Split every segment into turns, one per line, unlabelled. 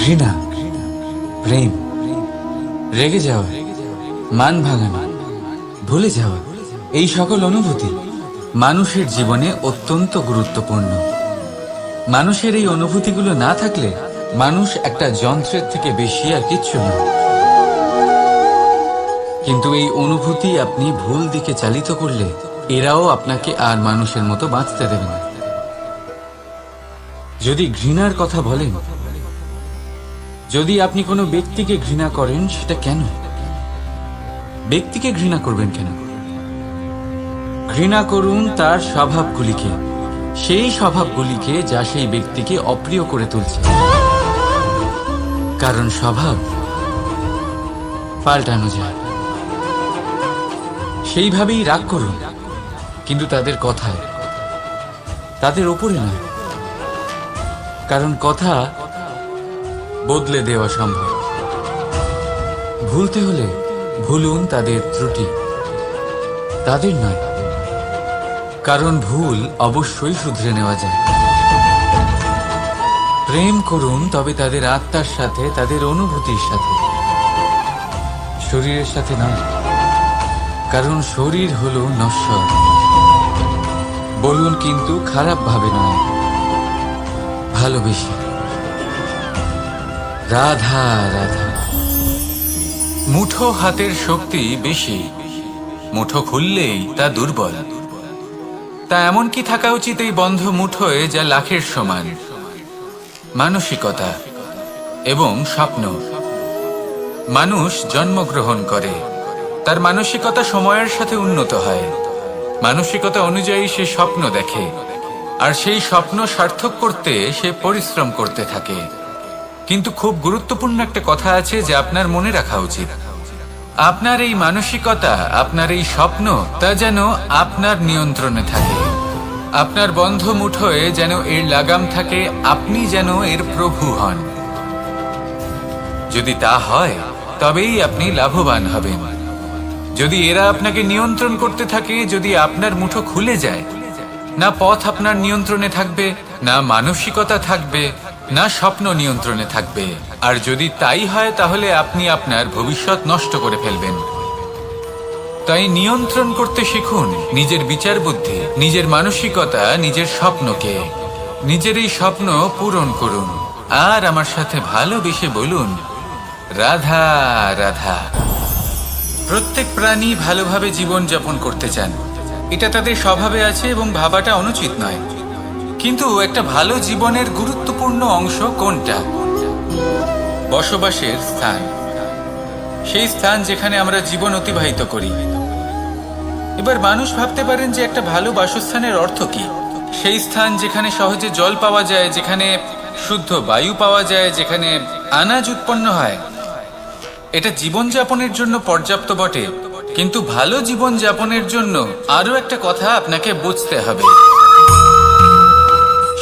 ঘৃণা, প্রেম, রেগে যাওয়া, মান ভাঙানো, ভুলে যাওয়া, এই সকল অনুভূতি মানুষের জীবনে অত্যন্ত গুরুত্বপূর্ণ। মানুষের এই অনুভূতিগুলো না থাকলে মানুষ একটা যন্ত্রের থেকে বেশি আর কিচ্ছু না। কিন্তু এই অনুভূতি আপনি ভুল দিকে চালিত করলে এরাও আপনাকে আর মানুষের মতো বাঁচতে দেবে না। যদি ঘৃণার কথা বলেন, যদি আপনি কোনো ব্যক্তিকে ঘৃণা করেন, সেটা কেন? ব্যক্তিকে ঘৃণা করবেন কেন? ঘৃণা করুন তার স্বভাবগুলিকে, সেই স্বভাবগুলিকে যা সেই ব্যক্তিকে অপ্রিয় করে তুলছে। কারণ স্বভাব পাল্টানো যায়। সেইভাবেই রাগ করুন, কিন্তু তাদের কথায়, তাদের ওপরে না। কারণ কথা বদলে দেওয়া সম্ভব। ভুলতে হলে ভুলুন তাদের ত্রুটি, তাদের নয়। কারণ ভুল অবশ্যই শুধরে নেওয়া যায়। প্রেম করুন তবে তাদের আত্মার সাথে, তাদের অনুভূতির সাথে, শরীরের সাথে নয়। কারণ শরীর হলো নশ্বর। বলুন কিন্তু খারাপ ভাবে নয়, ভালোবেসে। রাধা রাধা।
মুঠো হাতের শক্তি বেশি, মুঠো খুললেই তা দুর্বল। তা এমন কি থাকা উচিত এই বন্ধ মুঠোয় যা লাখের সমান? মানসিকতা এবং স্বপ্ন। মানুষ জন্মগ্রহণ করে, তার মানসিকতা সময়ের সাথে উন্নত হয়। মানসিকতা অনুযায়ী সে স্বপ্ন দেখে, আর সেই স্বপ্ন সার্থক করতে সে পরিশ্রম করতে থাকে। কিন্তু খুব গুরুত্বপূর্ণ একটা কথা আছে যা আপনার মনে রাখা উচিত। আপনার এই মানসিকতা, আপনার এই স্বপ্ন, তা যেন আপনার নিয়ন্ত্রণে থাকে। আপনার বন্ধ মুঠোয় যেন এর লাগাম থাকে, আপনি যেন এর প্রভু হন। যদি তা হয় তবেই আপনি লাভবান হবেন। যদি এরা আপনাকে নিয়ন্ত্রণ করতে থাকে, যদি আপনার মুঠো খুলে যায়, না পথ আপনার নিয়ন্ত্রণে থাকবে, না মানসিকতা থাকবে, না স্বপ্ন নিয়ন্ত্রণে থাকবে। আর যদি তাই হয় তাহলে আপনি আপনার ভবিষ্যৎ নষ্ট করে ফেলবেন। তাই নিয়ন্ত্রণ করতে শিখুন নিজের বিচার বুদ্ধি, নিজের মানসিকতা, নিজের স্বপ্নকে। নিজের এই স্বপ্ন পূরণ করুন আর আমার সাথে ভালোবেসে বলুন, রাধা রাধা। প্রত্যেক প্রাণী ভালোভাবে জীবন যাপন করতে চান, এটা তাদের স্বভাবে আছে এবং ভাবাটা অনুচিত নয়। কিন্তু একটা ভালো জীবনের গুরুত্বপূর্ণ অংশ কোনটা? বসবাসের স্থান, সেই স্থান যেখানে আমরা জীবন অতিবাহিত করি। এবার মানুষ ভাবতে পারেন যে একটা ভালো বাসস্থানের অর্থ কি? সেই স্থান যেখানে সহজে জল পাওয়া যায়, যেখানে শুদ্ধ বায়ু পাওয়া যায়, যেখানে আনাজ উৎপন্ন হয়। এটা জীবনযাপনের জন্য পর্যাপ্ত বটে, কিন্তু ভালো জীবন যাপনের জন্য আরো একটা কথা আপনাকে বুঝতে হবে।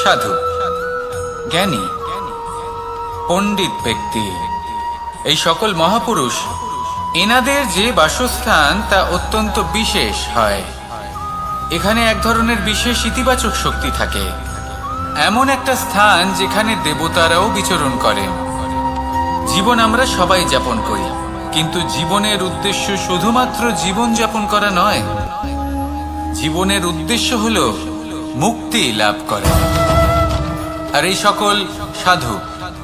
সাধু, জ্ঞানী, পণ্ডিত ব্যক্তি, এই সকল মহাপুরুষ, এনাদের যে বাসস্থান তা অত্যন্ত বিশেষ হয়। এখানে এক ধরনের বিশেষ ইতিবাচক শক্তি থাকে। এমন একটা স্থান যেখানে দেবতারাও বিচরণ করেন। জীবন আমরা সবাই যাপন করি, কিন্তু জীবনের উদ্দেশ্য শুধুমাত্র জীবন যাপন করা নয়। জীবনের উদ্দেশ্য হলো মুক্তি লাভ করা। আর এই সকল সাধু,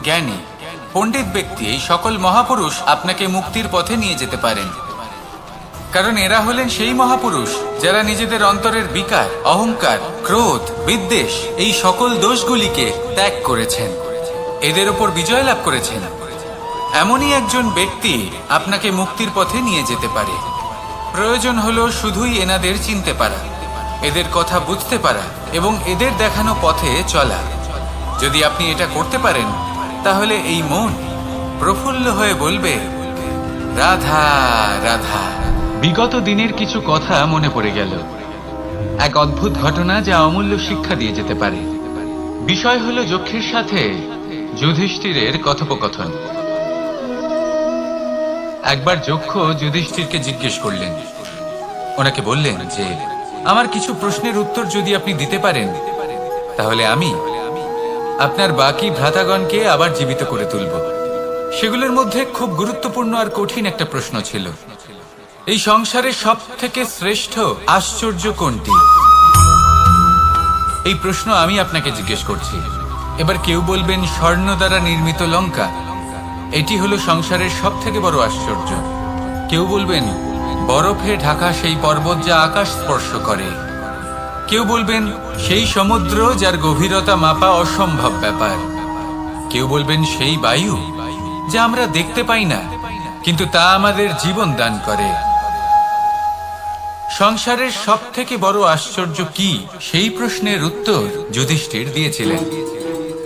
জ্ঞানী, পণ্ডিত ব্যক্তি, এই সকল মহাপুরুষ আপনাকে মুক্তির পথে নিয়ে যেতে পারেন। কারণ এরা হলেন সেই মহাপুরুষ যারা নিজেদের অন্তরের বিকার, অহংকার, ক্রোধ, বিদ্বেষ, এই সকল দোষগুলিকে ত্যাগ করেছেন, এদের ওপর বিজয় লাভ করেছেন। এমনই একজন ব্যক্তি আপনাকে মুক্তির পথে নিয়ে যেতে পারে। প্রয়োজন হলো শুধুই এনাদের চিনতে পারা, এদের কথা বুঝতে পারা এবং এদের দেখানো পথে চলা। যদি আপনি এটা করতে পারেন, তাহলে এই মন প্রফুল্ল হয়ে বলবে, রাধা রাধা। বিগত দিনের কিছু কথা মনে পড়ে গেল। এক অদ্ভুত ঘটনা যা অমূল্য শিক্ষা দিয়ে যেতে পারে। বিষয় হলো যক্ষের সাথে যুধিষ্ঠিরের কথোপকথন। একবার যক্ষ যুধিষ্ঠিরকে জিজ্ঞেস করলেন, ওনাকে বললেন যে আমার কিছু প্রশ্নের উত্তর যদি আপনি দিতে পারেন, তাহলে আমি আপনার বাকি ভ্রাতাগণকে আবার জীবিত করে তুলব। সেগুলোর মধ্যে খুব গুরুত্বপূর্ণ আর কঠিন একটা প্রশ্ন ছিল, এই সংসারে সব থেকে শ্রেষ্ঠ আশ্চর্য কোনটি? এই প্রশ্ন আমি আপনাকে জিজ্ঞেস করছি। এবার কেউ বলবেন স্বর্ণ দ্বারা নির্মিত লঙ্কা, এটি হলো সংসারের সব থেকে বড় আশ্চর্য। কেউ বলবেন বরফে ঢাকা সেই পর্বত যা আকাশ স্পর্শ করে। কেউ বলবেন সেই সমুদ্র যার গভীরতা মাপা অসম্ভব ব্যাপার। কেউ বলবেন সেই বায়ু যা আমরা দেখতে পাই না, কিন্তু তা আমাদের জীবন দান করে। সংসারের সব থেকে বড় আশ্চর্য কি, সেই প্রশ্নের উত্তর যুধিষ্ঠির দিয়েছিলেন,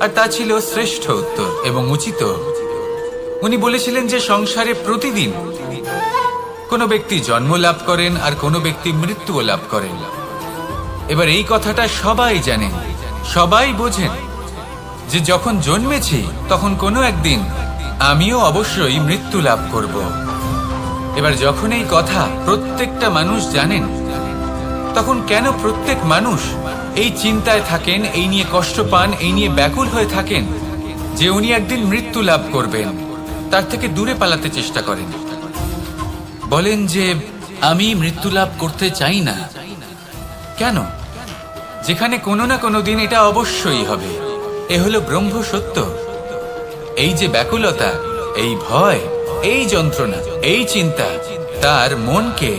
আর তা ছিল শ্রেষ্ঠ উত্তর এবং উচিত। উনি বলেছিলেন যে সংসারে প্রতিদিন কোনো ব্যক্তি জন্ম লাভ করেন আর কোনো ব্যক্তি মৃত্যুও লাভ করেন। এবার এই কথাটা সবাই জানেন, সবাই বোঝেন যে যখন জন্মেছি তখন কোনো একদিন আমিও অবশ্যই মৃত্যু লাভ করব। এবার যখন এই কথা প্রত্যেকটা মানুষ জানেন, তখন কেন প্রত্যেক মানুষ এই চিন্তায় থাকেন, এই নিয়ে কষ্ট পান, এই নিয়ে ব্যাকুল হয়ে থাকেন যে উনি একদিন মৃত্যু লাভ করবেন, তার থেকে দূরে পালাতে চেষ্টা করেন? বলেন যে আমি মৃত্যু লাভ করতে চাই না। কেন? যেখানে কোনো না কোনো দিন এটা অবশ্যই হবে। এ হলো ব্রহ্ম সত্য। এই যে ব্যাকুলতা, এই ভয়, এই যন্ত্রণা, এই চিন্তা তার মনকে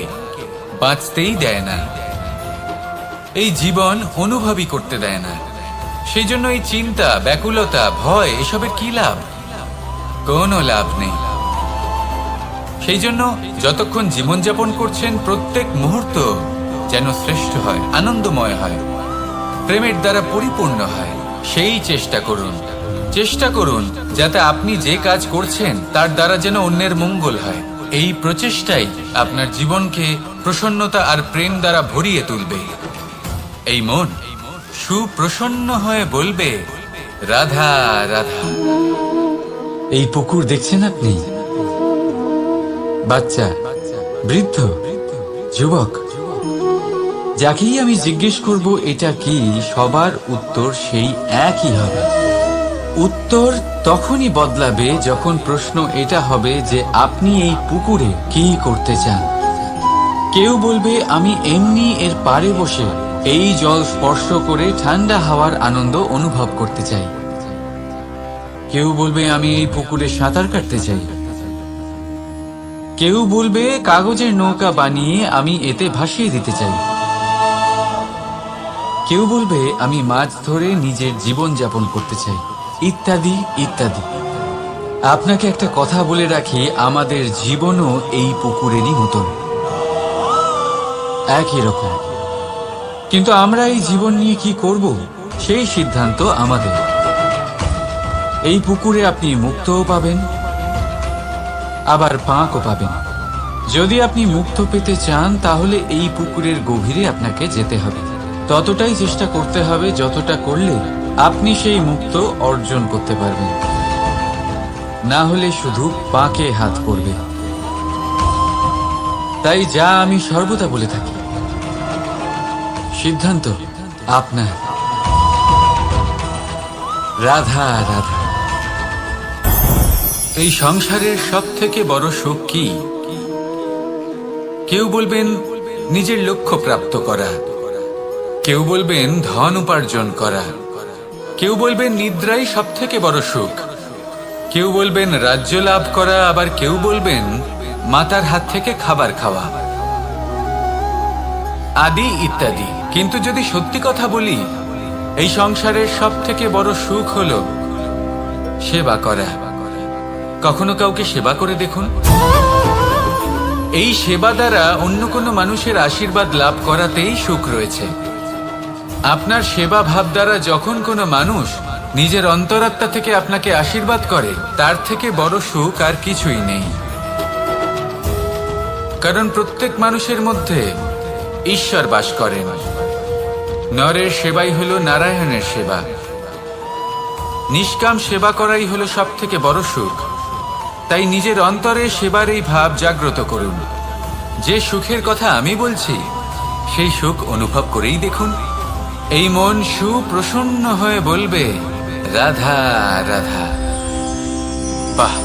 বাঁচতেই দেয় না, এই জীবন অনুভবই করতে দেয় না। সেই জন্য এই চিন্তা, ব্যাকুলতা, ভয় এসবের কি লাভ? কোনো লাভ নেই। সেই জন্য যতক্ষণ জীবনযাপন করছেন প্রত্যেক মুহূর্ত যেন শ্রেষ্ঠ হয়, আনন্দময় হয়, প্রেমের দ্বারা পরিপূর্ণ হয়, সেই চেষ্টা করুন। চেষ্টা করুন যাতে আপনি যে কাজ করছেন তার দ্বারা যেন অন্যের মঙ্গল হয়। এই প্রচেষ্টাই আপনার জীবনকে প্রসন্নতা আর প্রেম দ্বারা ভরিয়ে তুলবে। এই মন সুপ্রসন্ন হয়ে বলবে, রাধা রাধা।
এই পুকুর দেখছেন আপনি? বাচ্চা, বৃদ্ধ, যুবক, যাকেই আমি জিজ্ঞেস করব এটা কি, সবার উত্তর সেই একই হবে। উত্তর তখনই বদলাবে যখন প্রশ্ন এটা হবে যে আপনি এই পুকুরে কি করতে চান। কেউ বলবে আমি এমনি এর পাড়ে বসে এই জল স্পর্শ করে ঠান্ডা হাওয়ার আনন্দ অনুভব করতে চাই। কেউ বলবে আমি এই পুকুরে সাঁতার কাটতে চাই। কেউ বলবে কাগজের নৌকা বানিয়ে আমি এতে ভাসিয়ে দিতে চাই। কেউ বলবে আমি মাছ ধরে নিজের জীবন যাপন করতে চাই, ইত্যাদি ইত্যাদি। আপনাকে একটা কথা বলে রাখি, আমাদের জীবনও এই পুকুরেরই মতন, একই রকম। কিন্তু আমরা এই জীবন নিয়ে কি করব সেই সিদ্ধান্ত আমাদের। এই পুকুরে আপনি মুক্তও পাবেন, আবার পাঁকও পাবেন। যদি আপনি মুক্ত পেতে চান তাহলে এই পুকুরের গভীরে আপনাকে যেতে হবে, ততটাই চেষ্টা করতে হবে যতটা করলে আপনি সেই মুক্ত অর্জন করতে পারবেন। না হলে শুধু পাঁকে হাত পড়বে। তাই যা আমি সর্বদা বলে থাকি, সিদ্ধান্ত আপনার। রাধা রাধা।
এই সংসারের সব থেকে বড় সুখ কি? কেউ বলবেন নিজের লক্ষ্য প্রাপ্ত করা, কেউ বলবেন ধন উপার্জন করা, কেউ বলবেন নিদ্রাই সব থেকে বড় সুখ, কেউ বলবেন রাজ্য লাভ করা, আবার কেউ বলবেন মাতার হাত থেকে খাবার খাওয়া, আদি ইত্যাদি। কিন্তু যদি সত্যি কথা বলি, এই সংসারের সব থেকে বড় সুখ হলো সেবা করা। কখনো কাউকে সেবা করে দেখুন। এই সেবা দ্বারা অন্য কোনো মানুষের আশীর্বাদ লাভ করাতেই সুখ রয়েছে। আপনার সেবা ভাব দ্বারা যখন কোনো মানুষ নিজের অন্তরাত্মা থেকে আপনাকে আশীর্বাদ করে, তার থেকে বড় সুখ আর কিছুই নেই। কারণ প্রত্যেক মানুষের মধ্যে ঈশ্বর বাস করেন। নরের সেবাই হলো নারায়ণের সেবা। নিষ্কাম সেবা করাই হলো সব থেকে বড় সুখ। তাই নিজের অন্তরে সেবার এই ভাব জাগ্রত করুন। যে সুখের কথা আমি বলছি সেই সুখ অনুভব করেই দেখুন। এই মন সুপ্রসন্ন হয়ে বলবে, রাধা রাধা। বাহ,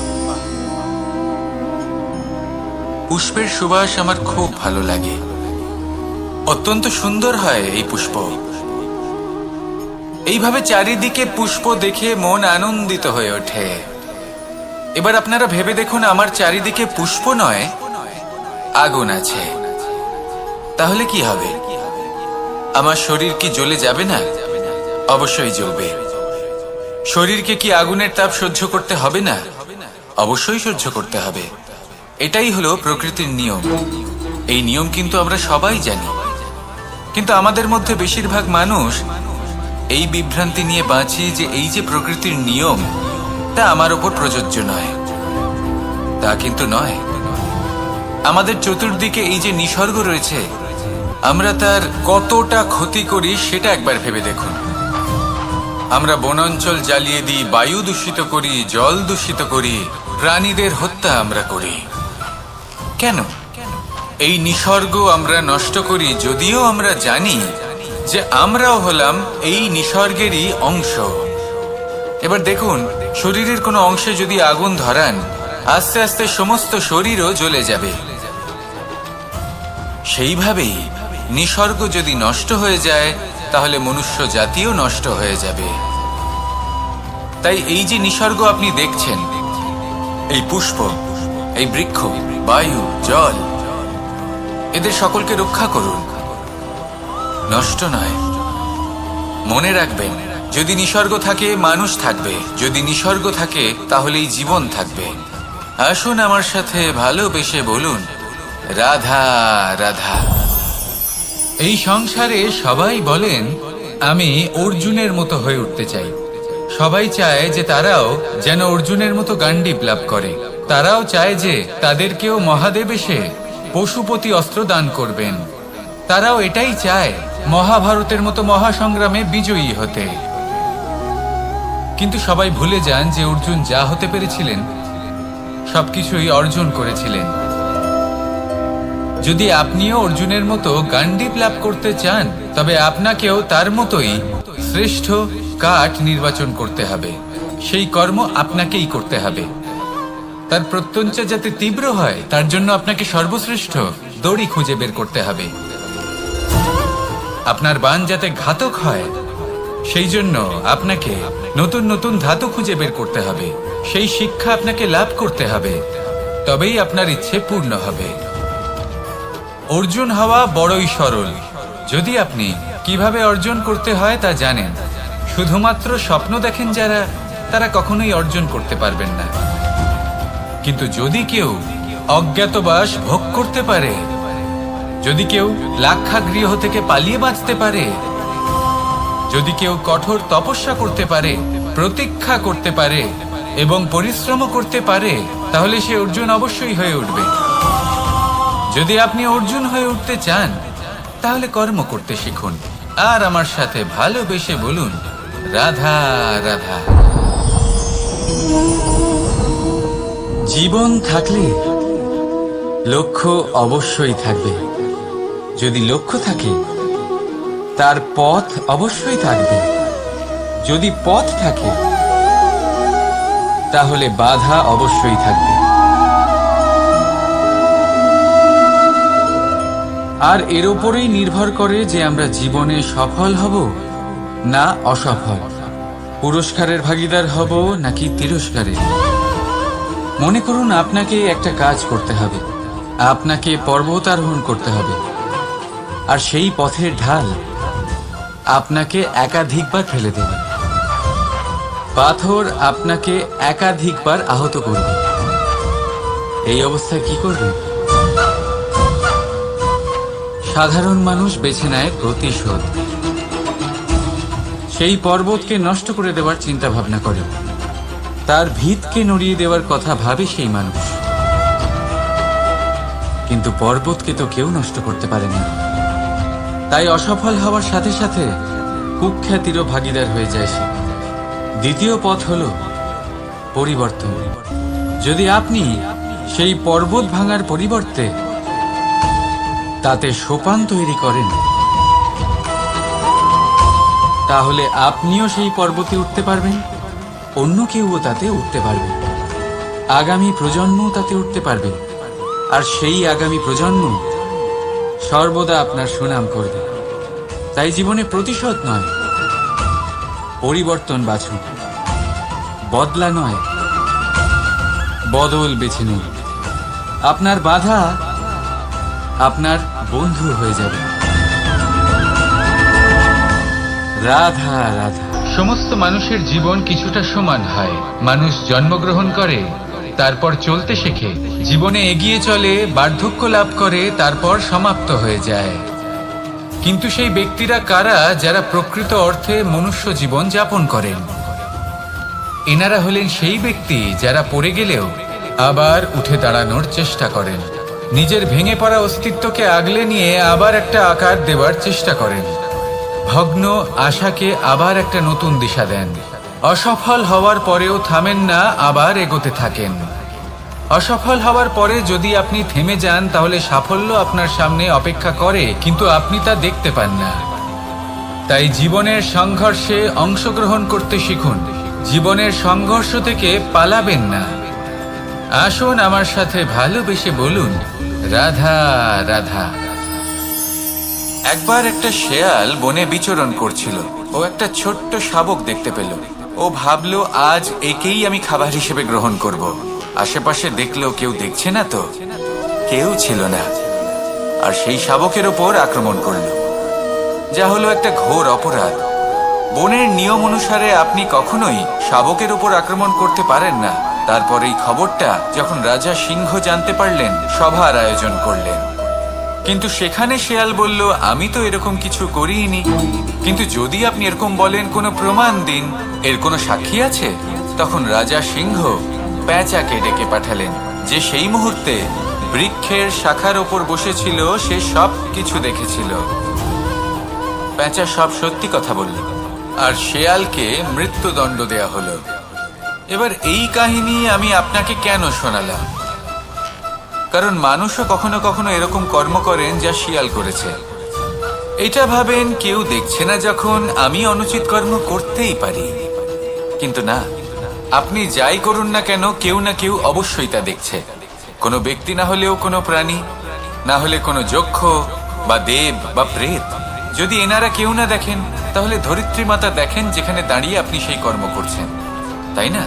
পুষ্পের সুবাস আমার খুব ভালো লাগে। অত্যন্ত সুন্দর হয় এই পুষ্প। এইভাবে চারিদিকে পুষ্প দেখে মন আনন্দিত হয়ে ওঠে। এবার আপনারা ভেবে দেখুন, আমার চারিদিকে পুষ্প নয়, আগুন আছে। তাহলে কি হবে? আমার শরীর কি জ্বলে যাবে না? অবশ্যই জ্বলবে। শরীরকে কি আগুনের তাপ সহ্য করতে হবে না? অবশ্যই সহ্য করতে হবে। এটাই হলো প্রকৃতির নিয়ম। এই নিয়ম কিন্তু আমরা সবাই জানি, কিন্তু আমাদের মধ্যে বেশিরভাগ মানুষ এই বিভ্রান্তি নিয়ে বাঁচি যে এই যে প্রকৃতির নিয়ম, তা আমার ওপর প্রযোজ্য নয়। তা কিন্তু নয়। আমাদের চতুর্দিকে এই যে নিসর্গ রয়েছে, আমরা তার কতটা ক্ষতি করি সেটা একবার ভেবে দেখুন। আমরা বনাঞ্চল জ্বালিয়ে দিই, বায়ু দূষিত করি, জল দূষিত করি, প্রাণীদের হত্যা আমরা করি। কেন? এই নিসর্গ আমরা নষ্ট করি, যদিও আমরা জানি যে আমরাও হলাম এই নিসর্গেরই অংশ। এবার দেখুন, শরীরের কোনো অংশে যদি আগুন ধরান, আস্তে আস্তে সমস্ত শরীরও জ্বলে যাবে। সেইভাবেই নিসর্গ যদি নষ্ট হয়ে যায়, তাহলে মনুষ্য জাতিও নষ্ট হয়ে যাবে। তাই এই যে নিসর্গ আপনি দেখছেন, এই পুষ্প, এই বৃক্ষ, বায়ু, জল, এদের সকলকে রক্ষা করুন, নষ্ট নয়। মনে রাখবেন, যদি নিসর্গ থাকে মানুষ থাকবে, যদি নিসর্গ থাকে তাহলেই জীবন থাকবে। আসুন আমার সাথে ভালোবেসে বলুন, রাধা রাধা। এই সংসারে সবাই বলেন আমি অর্জুনের মতো হয়ে উঠতে চাই। সবাই চায় যে তারাও যেন অর্জুনের মতো গান্ডীব লাভ করে। তারাও চায় যে তাদেরকেও মহাদেব এসে পশুপতি অস্ত্র দান করবেন। তারাও এটাই চায় মহাভারতের মতো মহাসংগ্রামে বিজয়ী হতে। কিন্তু সবাই ভুলে যান যে অর্জুন যা হতে পেরেছিলেন সবকিছুই অর্জন করেছিলেন। যদি আপনিও অর্জুনের মতো গান্ডীব লাভ করতে চান, তবে আপনাকেও তার মতোই শ্রেষ্ঠ কাঠ নির্বাচন করতে হবে। সেই কর্ম আপনাকেই করতে হবে। তার প্রত্যঞ্চা যাতে তীব্র হয়, তার জন্য আপনাকে সর্বশ্রেষ্ঠ দড়ি খুঁজে বের করতে হবে। আপনার বাণ যাতে ঘাতক হয়, সেই জন্য আপনাকে নতুন নতুন ধাতু খুঁজে বের করতে হবে। সেই শিক্ষা আপনাকে লাভ করতে হবে, তবেই আপনার ইচ্ছে পূর্ণ হবে। অর্জুন হওয়া বড়ই সরল, যদি আপনি কিভাবে অর্জন করতে হয় তা জানেন। শুধুমাত্র স্বপ্ন দেখেন যারা, তারা কখনোই অর্জন করতে পারবেন না। কিন্তু যদি কেউ অজ্ঞাতবাস ভোগ করতে পারে, যদি কেউ লাক্ষাগৃহ থেকে পালিয়ে বাঁচতে পারে, যদি কেউ কঠোর তপস্যা করতে পারে, প্রতীক্ষা করতে পারে এবং পরিশ্রম করতে পারে, তাহলে সে অর্জুন অবশ্যই হয়ে উঠবে। যদি আপনি অর্জুন হয়ে উঠতে চান, তাহলে কর্ম করতে শিখুন আর আমার সাথে ভালোবেসে বলুন, রাধা রাধা।
জীবন থাকলে লক্ষ্য অবশ্যই থাকবে। যদি লক্ষ্য থাকে, তার পথ অবশ্যই থাকবে। যদি পথ থাকে, তাহলে বাধা অবশ্যই থাকবে। আর এর উপরেই নির্ভর করে যে আমরা জীবনে সফল হব না অসফল, পুরস্কারের ভাগীদার হব নাকি তিরস্কারের। মনে করুন, আপনাকে একটা কাজ করতে হবে, আপনাকে পর্বত আরোহণ করতে হবে, আর সেই পথের ঢাল আপনাকে একাধিকবার ফেলে দেবে। পাথর আপনাকে একাধিকবার আহত করবে। এই অবস্থায় কি করবে? সাধারণ মানুষ বেছে নেয় প্রতিশোধ। সেই পর্বতকে নষ্ট করে দেওয়ার চিন্তা ভাবনা করে, তার ভিতকে নড়িয়ে দেওয়ার কথা ভাবে সেই মানুষ। কিন্তু পর্বতকে তো কেউ নষ্ট করতে পারে না। তাই অসফল হওয়ার সাথে সাথে কুখ্যাতিরও ভাগীদার হয়ে যায় সে। দ্বিতীয় পথ হলো পরিবর্তন। যদি আপনি সেই পর্বত ভাঙার পরিবর্তে তাতে সোপান তৈরি করেন, তাহলে আপনিও সেই পর্বতে উঠতে পারবেন অন্য কেউও তাতে উঠতে পারবে, আগামী প্রজন্মও তাতে উঠতে পারবে, আর সেই আগামী প্রজন্ম সর্বদা আপনার সুনাম করবে। তাই জীবনে প্রতিশোধ নয়, পরিবর্তন বাছুন। বদলা নয়, বদল বেছে নিন। আপনার বাধা আপনার বন্ধু হয়ে যাবে। রাধা রাধা।
সমস্ত মানুষের জীবন কিছুটা সমান হয়। মানুষ জন্মগ্রহণ করে, তারপর চলতে শেখে, জীবনে এগিয়ে চলে, বার্ধক্য লাভ করে, তারপর সমাপ্ত হয়ে যায়। কিন্তু সেই ব্যক্তিরা কারা যারা প্রকৃত অর্থে মনুষ্য জীবন যাপন করেন? এনারা হলেন সেই ব্যক্তি যারা পড়ে গেলেও আবার উঠে দাঁড়ানোর চেষ্টা করেন, নিজের ভেঙে পড়া অস্তিত্বকে আগলে নিয়ে আবার একটা আকার দেওয়ার চেষ্টা করেন, ভগ্ন আশাকে আবার একটা নতুন দিশা দেন। অসফল হওয়ার পরেও থামেন না, আবার এগোতে থাকেন। অসফল হওয়ার পরে যদি আপনি থেমে যান তাহলে সাফল্য আপনার সামনে অপেক্ষা করে, কিন্তু আপনি তা দেখতে পান না। তাই জীবনের সংঘর্ষে অংশগ্রহণ করতে শিখুন। জীবনের সংঘর্ষ থেকে পালাবেন না। আসুন আমার সাথে ভালোবেসে বলুন, রাধা রাধা। একবার একটা শেয়াল বনে বিচরণ করছিল। ও একটা ছোট্ট শাবক দেখতে পেল। ও ভাবলো, আজ একেই আমি খাবার হিসেবে গ্রহণ করব। আশেপাশে দেখলো কেউ দেখছে না, তো কেউ ছিল না, আর সেই শাবকের ওপর আক্রমণ করলো, যা হলো একটা ঘোর অপরাধ। বনের নিয়ম অনুসারে আপনি কখনোই শাবকের উপর আক্রমণ করতে পারেন না। তারপর এই খবরটা যখন রাজা সিংহ জানতে পারলেন, সভার আয়োজন করলেন। কিন্তু সেখানে শেয়াল বলল, আমি তো এরকম কিছু করিনি। কিন্তু যদি আপনি এরকম বলেন, কোনো প্রমাণ দিন, এর কোনো সাক্ষী আছে? তখন রাজা সিংহ পেঁচাকে ডেকে পাঠালেন, যে সেই মুহূর্তে বৃক্ষের শাখার ওপর বসেছিল। সে সব কিছু দেখেছিল। পেঁচা সব সত্যি কথা বলল, আর শেয়ালকে মৃত্যুদণ্ড দেয়া হলো। এবার এই কাহিনী আমি আপনাকে কেন শোনালাম? কারণ মানুষও কখনো কখনো এরকম কর্ম করেন যা শিয়াল করেছে। এটা ভাবেন কেউ দেখছে না, যখন আমি অনুচিত কর্ম করতেই পারি। কিন্তু না, আপনি যাই করুন না কেন, কেউ না কেউ অবশ্যই তা দেখছে। কোনো ব্যক্তি না হলেও কোনো প্রাণী, না হলে কোনো যক্ষ বা দেব বা প্রেত। যদি এনারা কেউ না দেখেন, তাহলে ধরিত্রী মাতা দেখেন, যেখানে দাঁড়িয়ে আপনি সেই কর্ম করছেন, তাই না?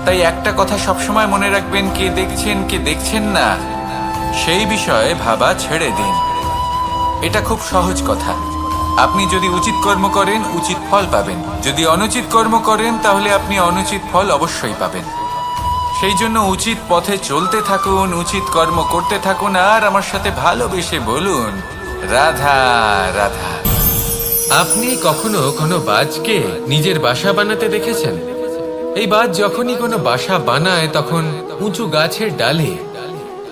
তাই একটা কথা সবসময় মনে রাখবেন, কে দেখছেন কে দেখছেন না সেই বিষয়ে ভাবা ছেড়ে দিন। এটা খুব সহজ কথা। আপনি যদি উচিত কর্ম করেন, উচিত ফল পাবেন। যদি অনুচিত কর্ম করেন, তাহলে আপনি অনুচিত ফল অবশ্যই পাবেন। সেই জন্য উচিত পথে চলতে থাকুন, উচিত কর্ম করতে থাকুন, আর আমার সাথে ভালোবেসে বলুন, রাধা রাধা। আপনি কখনো কোনো বাজকে নিজের বাসা বানাতে দেখেছেন? এই বাজ যখনই কোনো বাসা বানায়, তখন উঁচু গাছের ডালে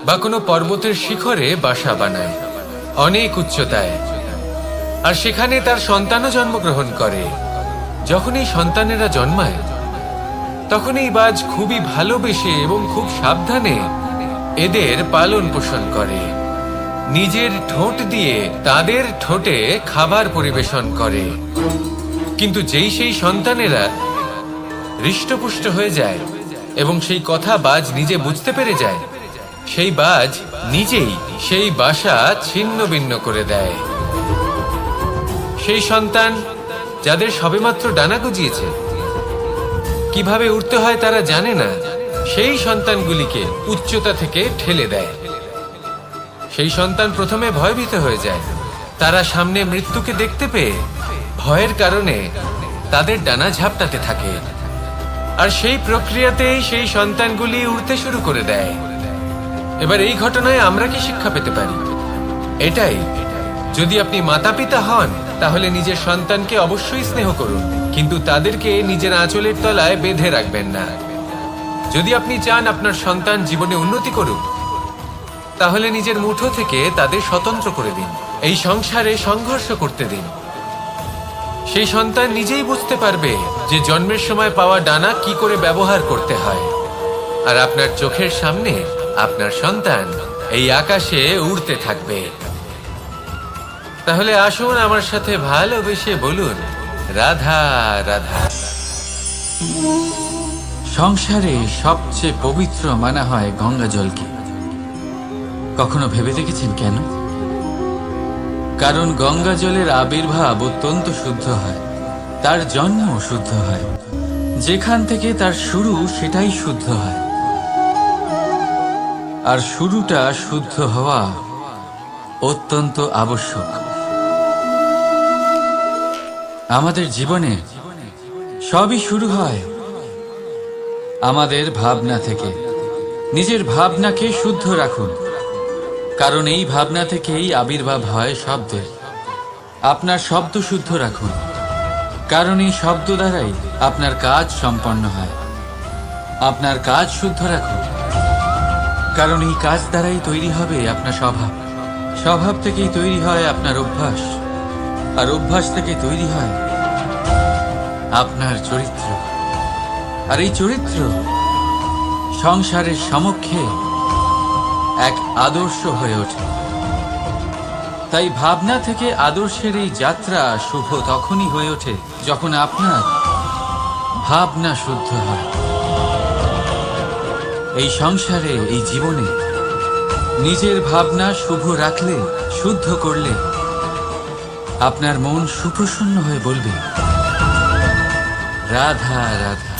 বা কোনো পর্বতের শিখরে বাসা বানায়, অনেক উচ্চতায়। আর সেখানে তার সন্তানও জন্মগ্রহণ করে। যখন এই সন্তানেরা জন্মায়, তখন এই বাজ খুবই ভালোবেসে এবং খুব সাবধানে এদের পালন পোষণ করে। নিজের ঠোঁট দিয়ে তাদের ঠোঁটে খাবার পরিবেশন করে। কিন্তু যেই সেই সন্তানেরা হৃষ্টপুষ্ট হয়ে যায় এবং সেই কথা বাজ নিজে বুঝতে পেরে যায়, সেই বাজ নিজেই সেই বাসা ছিন্ন ভিন্ন করে দেয়। সেই সন্তান যাদের সবেমাত্র ডানা গজিয়েছে, কিভাবে উঠতে হয় তারা জানে না, সেই সন্তানগুলিকে উচ্চতা থেকে ঠেলে দেয়। সেই সন্তান প্রথমে ভয়ভীত হয়ে যায়। তারা সামনে মৃত্যুকে দেখতে পেয়ে ভয়ের কারণে তাদের ডানা ঝাপটাতে থাকে, আর সেই প্রক্রিয়াতেই সেই সন্তানগুলি উড়তে শুরু করে দেয়। এবার এই ঘটনায় আমরা কি শিক্ষা পেতে পারি? এটাই, যদি আপনি মাতা পিতা হন, তাহলে নিজের সন্তানকে অবশ্যই স্নেহ করুন, কিন্তু তাদেরকে নিজের আঁচলের তলায় বেঁধে রাখবেন না। যদি আপনি চান আপনার সন্তান জীবনে উন্নতি করুক, তাহলে নিজের মুঠো থেকে তাদের স্বতন্ত্র করে দিন। এই সংসারে সংঘর্ষ করতে দিন। সেই সন্তান নিজেই বুঝতে পারবে যে জন্মের সময় পাওয়া ডানা কি করে ব্যবহার করতে হয়। আর আপনার চোখের সামনে আপনার সন্তান এই আকাশে উড়তে থাকবে। তাহলে আসুন আমার সাথে ভালোবেসে বলুন, রাধা রাধা।
সংসারে সবচেয়ে পবিত্র মানা হয় গঙ্গা জলকে। কখনো ভেবে দেখেছেন কেন? কারণ গঙ্গা জলের আবির্ভাব অত্যন্ত শুদ্ধ হয়, তার জন্ম শুদ্ধ হয়, যেখান থেকে তার শুরু সেটাই শুদ্ধ হয়। আর শুরুটা শুদ্ধ হওয়া অত্যন্ত আবশ্যক। আমাদের জীবনে সবই শুরু হয় আমাদের ভাবনা থেকে। নিজের ভাবনাকে শুদ্ধ রাখুন, কারণ এই ভাবনা থেকেই আবির্ভাব হয় শব্দের। আপনার শব্দ শুদ্ধ রাখুন, কারণ এই শব্দ দ্বারাই আপনার কাজ সম্পন্ন হয়। আপনার কাজ শুদ্ধ রাখুন, কারণ এই কাজ দ্বারাই তৈরি হবে আপনার স্বভাব। স্বভাব থেকেই তৈরি হয় আপনার অভ্যাস, আর অভ্যাস থেকে তৈরি হয় আপনার চরিত্র। আর এই চরিত্র সংসারের সমক্ষে এক আদর্শ হয়ে ওঠে। তাই ভাবনা থেকে আদর্শের এই যাত্রা শুভ তখনই হয়ে ওঠে যখন আপনার ভাবনা শুদ্ধ হয়। এই সংসারে, এই জীবনে নিজের ভাবনা শুভ রাখলে, শুদ্ধ করলে আপনার মন সুপ্রসন্ন হয়ে বলবে, রাধা রাধা।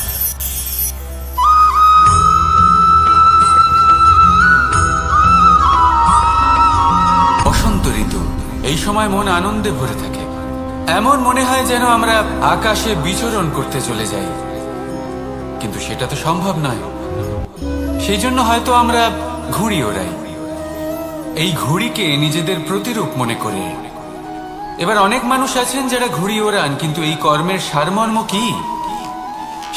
বসন্ত ঋতু, এই সময় মন আনন্দে ভরে থাকে। এমন মনে হয় যেন আমরা আকাশে বিচরণ করতে চলে যাই, কিন্তু সেটা তো সম্ভব নয়। সেই জন্য হয়তো আমরা ঘুড়ি ওড়াই, এই ঘুড়িকে নিজেদের প্রতিরূপ মনে করে। এবার অনেক মানুষ আছেন যারা ঘুড়ি ওড়ান, কিন্তু এই কর্মের সারমর্ম কি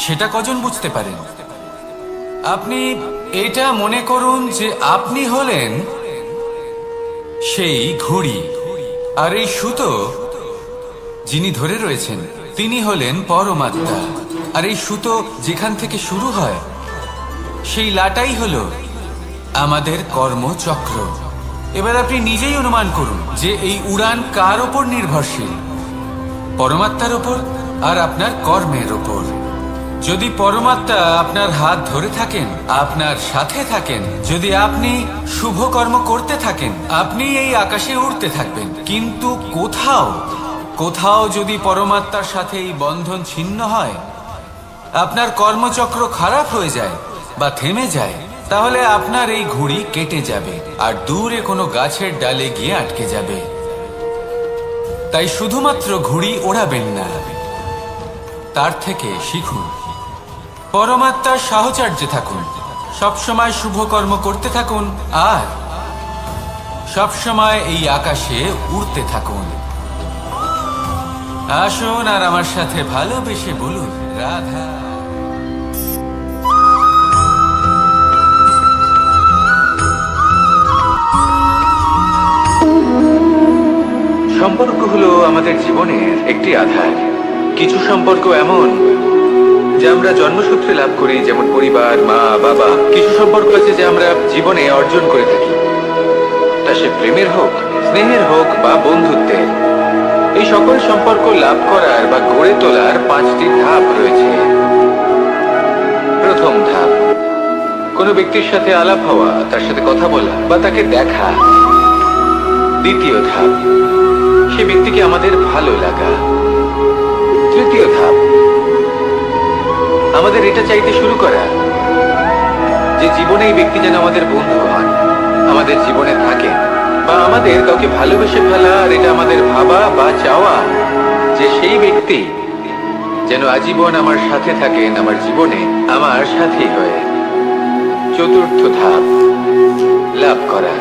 সেটা কজন বুঝতে পারেন? আপনি এটা মনে করুন যে আপনি হলেন সেই ঘুড়ি, আর এই সুতো যিনি ধরে রয়েছেন তিনি হলেন পরমাত্মা। আর এই সুতো যেখান থেকে শুরু হয় সেই লাটাই হলো আমাদের কর্মচক্র। এবার আপনি নিজেই অনুমান করুন যে এই উড়ান কার ওপর নির্ভরশীল? পরমাত্মার ওপর আর আপনার কর্মের ওপর। যদি পরমাত্মা আপনার হাত ধরে থাকেন, আপনার সাথে থাকেন, যদি আপনি শুভ কর্ম করতে থাকেন, আপনি এই আকাশে উড়তে থাকবেন। কিন্তু কোথাও কোথাও যদি পরমাত্মার সাথে এই বন্ধন ছিন্ন হয়, আপনার কর্মচক্র খারাপ হয়ে যায় বা থেমে যায়, তাহলে আপনার এই ঘুড়ি কেটে যাবে আর দূরে কোনো গাছের ডালে গিয়ে আটকে যাবে। তাই শুধুমাত্র ঘুড়ি ওড়াবেন না, তার থেকে শিখুন, পরমাত্মার সাহচর্যে থাকুন, সবসময় শুভ কর্ম করতে থাকুন, আর সবসময় এই আকাশে উড়তে থাকুন। আসুন আর আমার সাথে ভালোবেসে বলুন, রাধা।
সম্পর্ক হলো আমাদের জীবনের একটি আধার। কিছু সম্পর্ক এমন যা আমরা জন্মসূত্রে লাভ করি, যেমন পরিবার, মা, বাবা। কিছু সম্পর্ক আছে যা আমরা জীবনে অর্জন করে থাকি, তা সে প্রেমের হোক, স্নেহের হোক বা বন্ধুত্বের। এই সকল সম্পর্ক লাভ করার বা গড়ে তোলার 5টি ধাপ রয়েছে। প্রথম ধাপ, কোনো ব্যক্তির সাথে আলাপ হওয়া, তার সাথে কথা বলা বা তাকে দেখা। দ্বিতীয় ধাপ, সে ব্যক্তিকে আমাদের ভালো লাগা। তৃতীয় ধাপ, আমাদের এটা চাইতে শুরু করা যে জীবনে এই ব্যক্তি যেন আমাদের বন্ধু হন, আমাদের জীবনে থাকেন, বা আমাদের কাউকে ভালোবেসে ফেলা। আর এটা আমাদের ভাবা বা চাওয়া যে সেই ব্যক্তি যেন আজীবন আমার সাথে থাকেন, আমার জীবনে আমার সাথী হয়ে। চতুর্থ ধাপ, লাভ করা।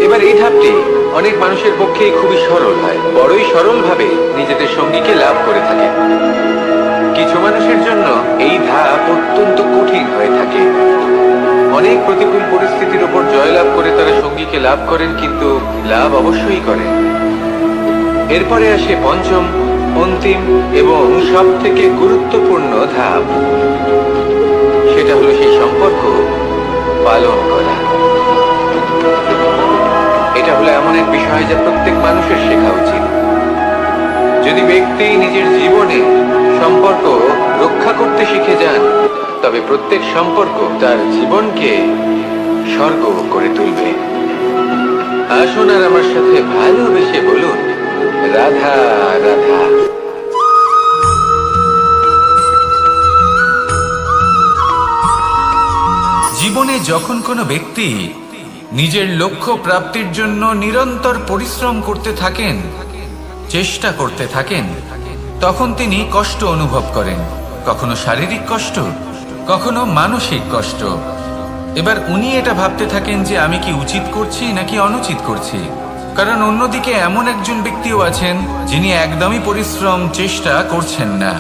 এবার এই ধাপটি অনেক মানুষের পক্ষেই খুবই সরল হয়, বড়ই সরলভাবে নিজেদের সঙ্গীকে লাভ করে থাকে। কিছু মানুষের জন্য এই ধাপ অত্যন্ত কঠিন হয়ে থাকে। অনেক প্রতিকূল পরিস্থিতির উপর জয়লাভ করে তারা সঙ্গীকে লাভ করেন, কিন্তু লাভ অবশ্যই করেন। এরপরে আসে পঞ্চম, অন্তিম এবং সব থেকে গুরুত্বপূর্ণ ধাপ। সেটা হলো সেই সম্পর্ক পালন করা। এটা হলো এমন এক বিষয় যা প্রত্যেক মানুষের শেখা উচিত। যদি ব্যক্তি নিজের জীবনে সম্পর্ক রক্ষা করতে শিখে যান, তবে প্রত্যেক সম্পর্ক তার জীবনকে স্বর্গ করে তুলবে। আসুন আর আমার সাথে ভালোবেসে বলুন, রাধা রাধা।
জীবনে যখন কোনো ব্যক্তি নিজের লক্ষ্য প্রাপ্তির জন্য নিরন্তর পরিশ্রম করতে থাকেন, চেষ্টা করতে থাকেন, তখন তিনি কষ্ট অনুভব করেন, কখনো শারীরিক কষ্ট, কখনো মানসিক কষ্ট। এবার উনি এটা ভাবতে থাকেন যে আমি কি উচিত করছি নাকি অনুচিত করছি। কারণ অন্যদিকে এমন একজন ব্যক্তিও আছেন যিনি একদমই পরিশ্রম চেষ্টা করছেন না।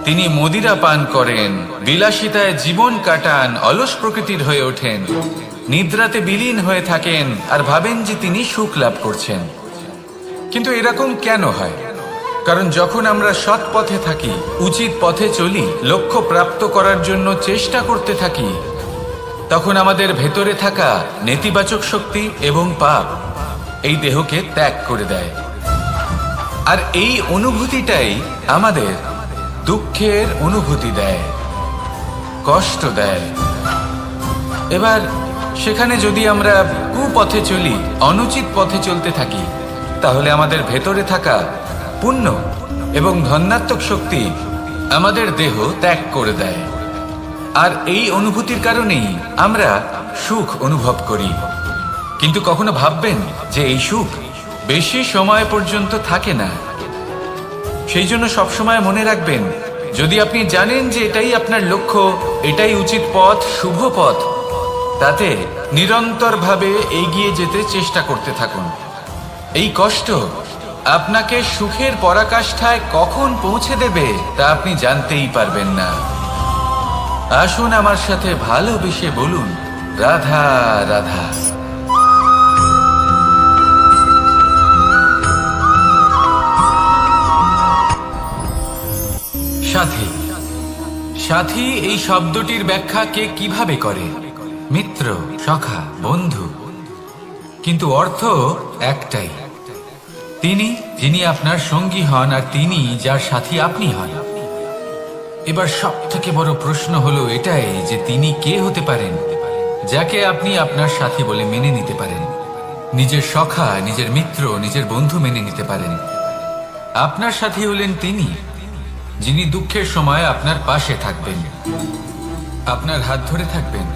তিনি মদিরা পান করেন, বিলাসিতায় জীবন কাটান, অলস প্রকৃতির হয়ে ওঠেন, নিদ্রাতে বিলীন হয়ে থাকেন আর ভাবেন যে তিনি সুখ লাভ করছেন। কিন্তু এরকম কেন হয়? কারণ যখন আমরা সৎ পথে থাকি, উচিত পথে চলি, লক্ষ্য প্রাপ্ত করার জন্য চেষ্টা করতে থাকি, তখন আমাদের ভেতরে থাকা নেতিবাচক শক্তি এবং পাপ এই দেহকে ত্যাগ করে দেয়। আর এই অনুভূতিটাই আমাদের দুঃখের অনুভূতি দেয়, কষ্ট দেয়। এবার সেখানে যদি আমরা কুপথে চলি, অনুচিত পথে চলতে থাকি, তাহলে আমাদের ভেতরে থাকা পুণ্য এবং ধনাত্মক শক্তি আমাদের দেহ ত্যাগ করে দেয়। আর এই অনুভূতির কারণেই আমরা সুখ অনুভব করি। কিন্তু কখনো ভাববেন যে এই সুখ বেশি সময় পর্যন্ত থাকে না। সেই জন্য সবসময় মনে রাখবেন, যদি আপনি জানেন যে এটাই আপনার লক্ষ্য, এটাই উচিত পথ, শুভ পথ, তাতে নিরন্তরভাবে এগিয়ে যেতে চেষ্টা করতে থাকুন। এই কষ্ট আপনাকে সুখের পরাকাষ্ঠায় কখন পৌঁছে দেবে তা আপনি জানতেই পারবেন না। আসুন আমার সাথে ভালোবেসে বলুন, রাধা রাধা। সাথী। সাথী এই শব্দটির ব্যাখ্যা কে কিভাবে করে? মিত্র, সখা, বন্ধু। কিন্তু অর্থ একটাই, তিনি যিনি আপনার সঙ্গী হন আর তিনি যার সাথী আপনি হন। এবার সব থেকে বড় প্রশ্ন হলো এটাই যে তিনি কে হতে পারেন যাকে আপনি আপনার সাথী বলে মেনে নিতে পারেন, নিজের সখা, নিজের মিত্র, নিজের বন্ধু মেনে নিতে পারেন। আপনার সাথী হলেন তিনি যিনি দুঃখের সময় আপনার পাশে থাকবেন, আপনার হাত ধরে থাকবেন।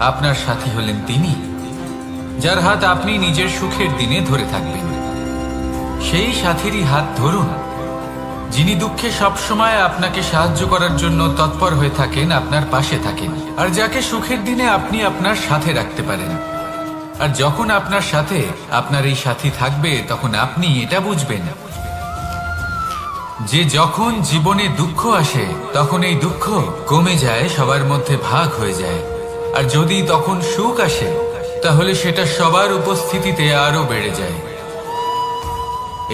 আপনার সাথী হলেন তিনি যার হাত আপনি নিজের সুখের দিনে ধরে থাকবেন। সেই সাথীরই হাত ধরুন যিনি দুঃখে সবসময় আপনাকে সাহায্য করার জন্য তৎপর হয়ে থাকেন, আপনার পাশে থাকেন, আর যাকে সুখের দিনে আপনি আপনার সাথে রাখতে পারেন। আর যখন আপনার সাথে আপনার এই সাথী থাকবে, তখন আপনি এটা বুঝবেন যে যখন জীবনে দুঃখ আসে, তখন এই দুঃখ কমে যায়, সবার মধ্যে ভাগ হয়ে যায়। আর যদি তখন সুখ আসে, তাহলে সেটা সবার উপস্থিতিতে আরো বেড়ে যায়।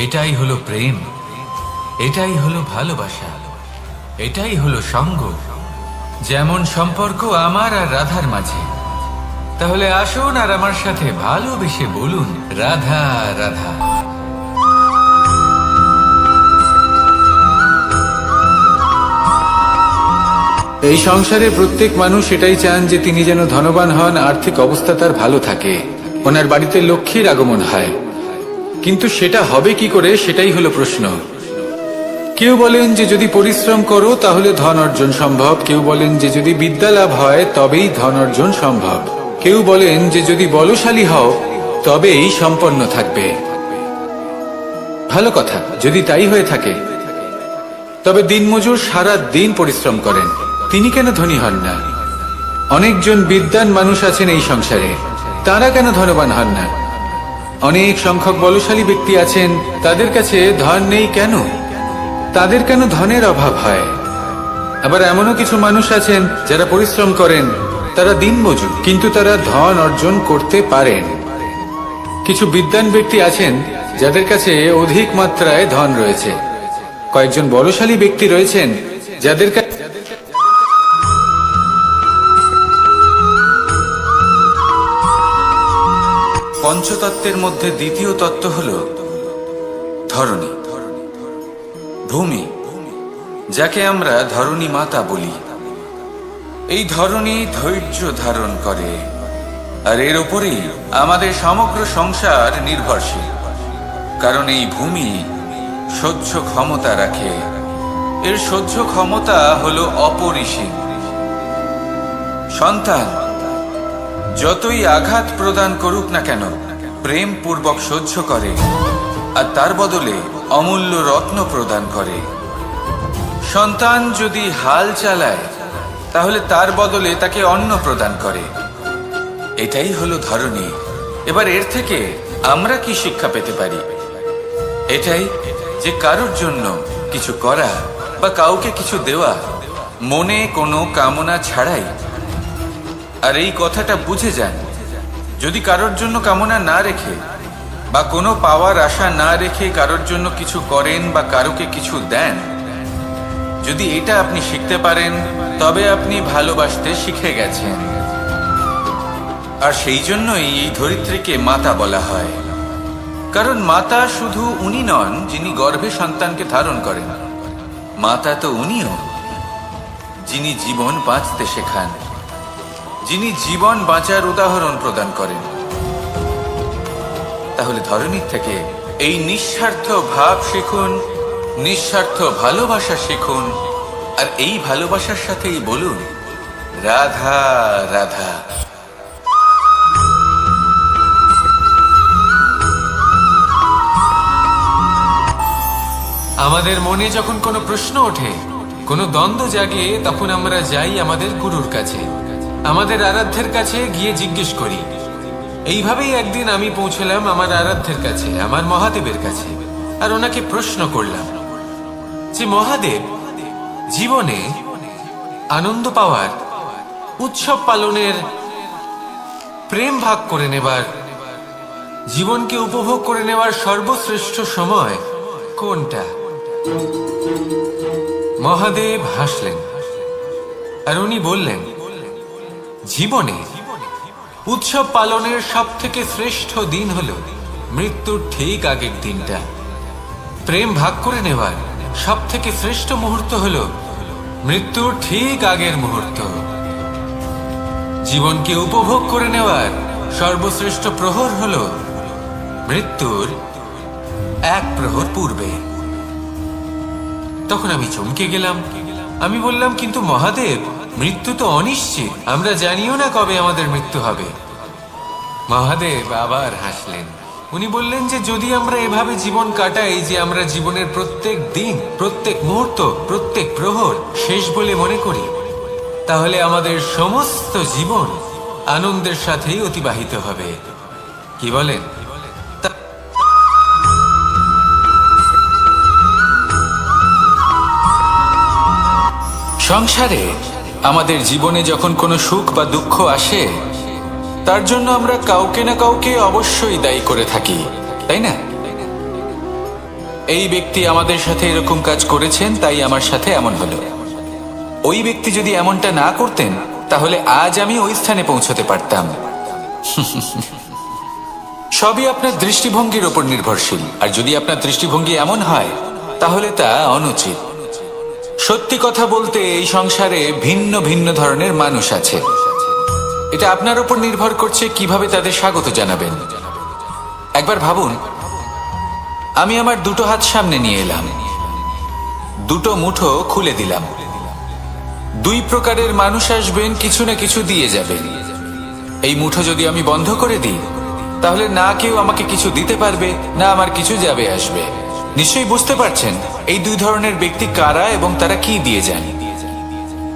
এটাই হলো প্রেম, এটাই হলো ভালোবাসা, এটাই হলো সঙ্গ। যেমন সম্পর্ক আমার আর রাধার মাঝে। তাহলে আসুন আর আমার সাথে ভালোবেসে বলুন, রাধা রাধা।
এই সংসারে প্রত্যেক মানুষ এটাই চান যে তিনি যেন ধনবান হন, আর্থিক অবস্থা তার ভালো থাকে, ওনার বাড়িতে লক্ষ্মীর আগমন হয়। কিন্তু সেটা হবে কি করে, সেটাই হলো প্রশ্ন। কেউ বলেন যে যদি পরিশ্রম করো তাহলে ধন অর্জন সম্ভব, কেউ বলেন যে যদি বিদ্যা লাভ হয় তবেই ধন অর্জন সম্ভব, কেউ বলেন যে যদি বলশালী হও তবেই সম্পন্ন থাকবে। ভালো কথা, যদি তাই হয়ে থাকে, তবে দিনমজুর সারা দিন পরিশ্রম করেন, তিনি কেন ধনী হন না? অনেকজন বিদ্বান মানুষ আছেন এই সংসারে, তারা কেন ধনবান হন না? অনেক সংখ্যক বলশালী ব্যক্তি আছেন, তাদের কাছে ধন নেই কেন? তাদের কেন ধনের অভাব হয়? আবার এমনও কিছু মানুষ আছেন যারা পরিশ্রম করেন, তারা দিনমজুর, কিন্তু তারা ধন অর্জন করতে পারেন। কিছু বিদ্বান ব্যক্তি আছেন যাদের কাছে অধিক মাত্রায় ধন রয়েছে, কয়েকজন বলশালী ব্যক্তি রয়েছেন যাদের কাছে
পঞ্চতত্ত্বের মধ্যে দ্বিতীয় তত্ত্ব হল ধরণী, ভূমি। যাকে আমরা ধরণী মাতা বলি। এই ধরণী ধৈর্য ধারণ করে, আর এর ওপরেই আমাদের সমগ্র সংসার নির্ভরশীল। কারণ এই ভূমি সহ্য ক্ষমতা রাখে, এর সহ্য ক্ষমতা হলো অপরিসীম। সন্তান যতই আঘাত প্রদান করুক না কেন, প্রেম পূর্বক সহ্য করে, আর তার বদলে অমূল্য রত্ন প্রদান করে। সন্তান যদি হাল চালায়, তাহলে তার বদলে তাকে অন্ন প্রদান করে। এটাই হলো ধরনী। এবার এর থেকে আমরা কি শিক্ষা পেতে পারি? এটাই যে কারোর জন্য কিছু করা বা কাউকে কিছু দেওয়া মনে কোনো কামনা ছাড়াই। আর এই কথাটা বুঝে যান, যদি কারোর জন্য কামনা না রেখে বা কোনো পাওয়ার আশা না রেখে কারোর জন্য কিছু করেন বা কারোকে কিছু দেন, যদি এটা আপনি শিখতে পারেন, তবে আপনি ভালোবাসতে শিখে গেছেন। আর সেই জন্যই এই ধরিত্রীকে মাতা বলা হয়। কারণ মাতা শুধু উনি নন যিনি গর্ভে সন্তানকে ধারণ করেন, মাতা তো উনিও যিনি জীবন বাঁচতে শেখান, যিনি জীবন বাঁচার উদাহরণ প্রদান করেন। তাহলে ধরণীর থেকে এই নিঃস্বার্থ ভাব শিখুন, নিঃস্বার্থ ভালোবাসা শিখুন, আর এই ভালোবাসার সাথেই বলুন রাধা রাধা।
আমাদের মনে যখন কোনো প্রশ্ন ওঠে, কোনো দ্বন্দ্ব জাগে, তখন আমরা যাই আমাদের গুরুর কাছে, আমাদের আরাধ্যের কাছে গিয়ে জিজ্ঞেস করি। এইভাবেই একদিন আমি পৌঁছলাম আমার আরাধ্যের কাছে, আমার মহাদেবের কাছে, আর ওনাকে প্রশ্ন করলাম যে মহাদেব, জীবনে আনন্দ পাওয়ার, উৎসব পালনের, প্রেম ভাগ করে নেবার, জীবনকে উপভোগ করে নেওয়ার সর্বশ্রেষ্ঠ সময় কোনটা? মহাদেব হাসলেন আর উনি বললেন, জীবনে উৎসব পালনের সব থেকে শ্রেষ্ঠ দিন হলো মৃত্যুর ঠিক আগের দিনটা। প্রেম ভাগ করে নেওয়ার সব থেকে শ্রেষ্ঠ মুহূর্ত হলো মৃত্যুর ঠিক আগের মুহূর্ত। জীবনকে উপভোগ করে নেওয়ার সর্বশ্রেষ্ঠ প্রহর হলো মৃত্যুর এক প্রহর পূর্বে। তখন আমি চমকে গেলাম। আমি বললাম, কিন্তু মহাদেব, মৃত্যু তো অনিশ্চিত, আমরা জানিও না কবে আমাদের মৃত্যু হবে। মহাদেব আবার হাসলেন। উনি বললেন যে যদি আমরা এভাবে জীবন কাটাই যে আমরা জীবনের প্রত্যেক দিন, প্রত্যেক মুহূর্ত, প্রত্যেক প্রহর শেষ বলে মনে করি, তাহলে আমাদের সমস্ত জীবন আনন্দের সাথেই অতিবাহিত হবে। কি বলেন?
সংসারে আমাদের জীবনে যখন কোনো সুখ বা দুঃখ আসে, তার জন্য আমরা কাউকে না কাউকে অবশ্যই দায়ী করে থাকি, তাই না? এই ব্যক্তি আমাদের সাথে এরকম কাজ করেছেন, তাই আমার সাথে এমন হলো। ওই ব্যক্তি যদি এমনটা না করতেন, তাহলে আজ আমি ওই স্থানে পৌঁছতে পারতাম। সবই আপনার দৃষ্টিভঙ্গির ওপর নির্ভরশীল। আর যদি আপনার দৃষ্টিভঙ্গি এমন হয়, তাহলে তা অনুচিত। সত্যি কথা বলতে, এই সংসারে ভিন্ন ভিন্ন ধরনের মানুষ আছে। এটা আপনার উপর নির্ভর করছে কিভাবে তাদের স্বাগত জানাবেন। একবার ভাবুন, আমি আমার দুটো হাত সামনে নিয়ে এলাম, দুটো মুঠো খুলে দিলাম। দুই প্রকারের মানুষ আসবেন, কিছু না কিছু দিয়ে যাবেন। এই মুঠো যদি আমি বন্ধ করে দিই, তাহলে না কেউ আমাকে কিছু দিতে পারবে, না আমার কিছু যাবে আসবে। নিশ্চয়ই বুঝতে পারছেন এই দুই ধরনের ব্যক্তি কারা এবং তারা কি দিয়ে যান।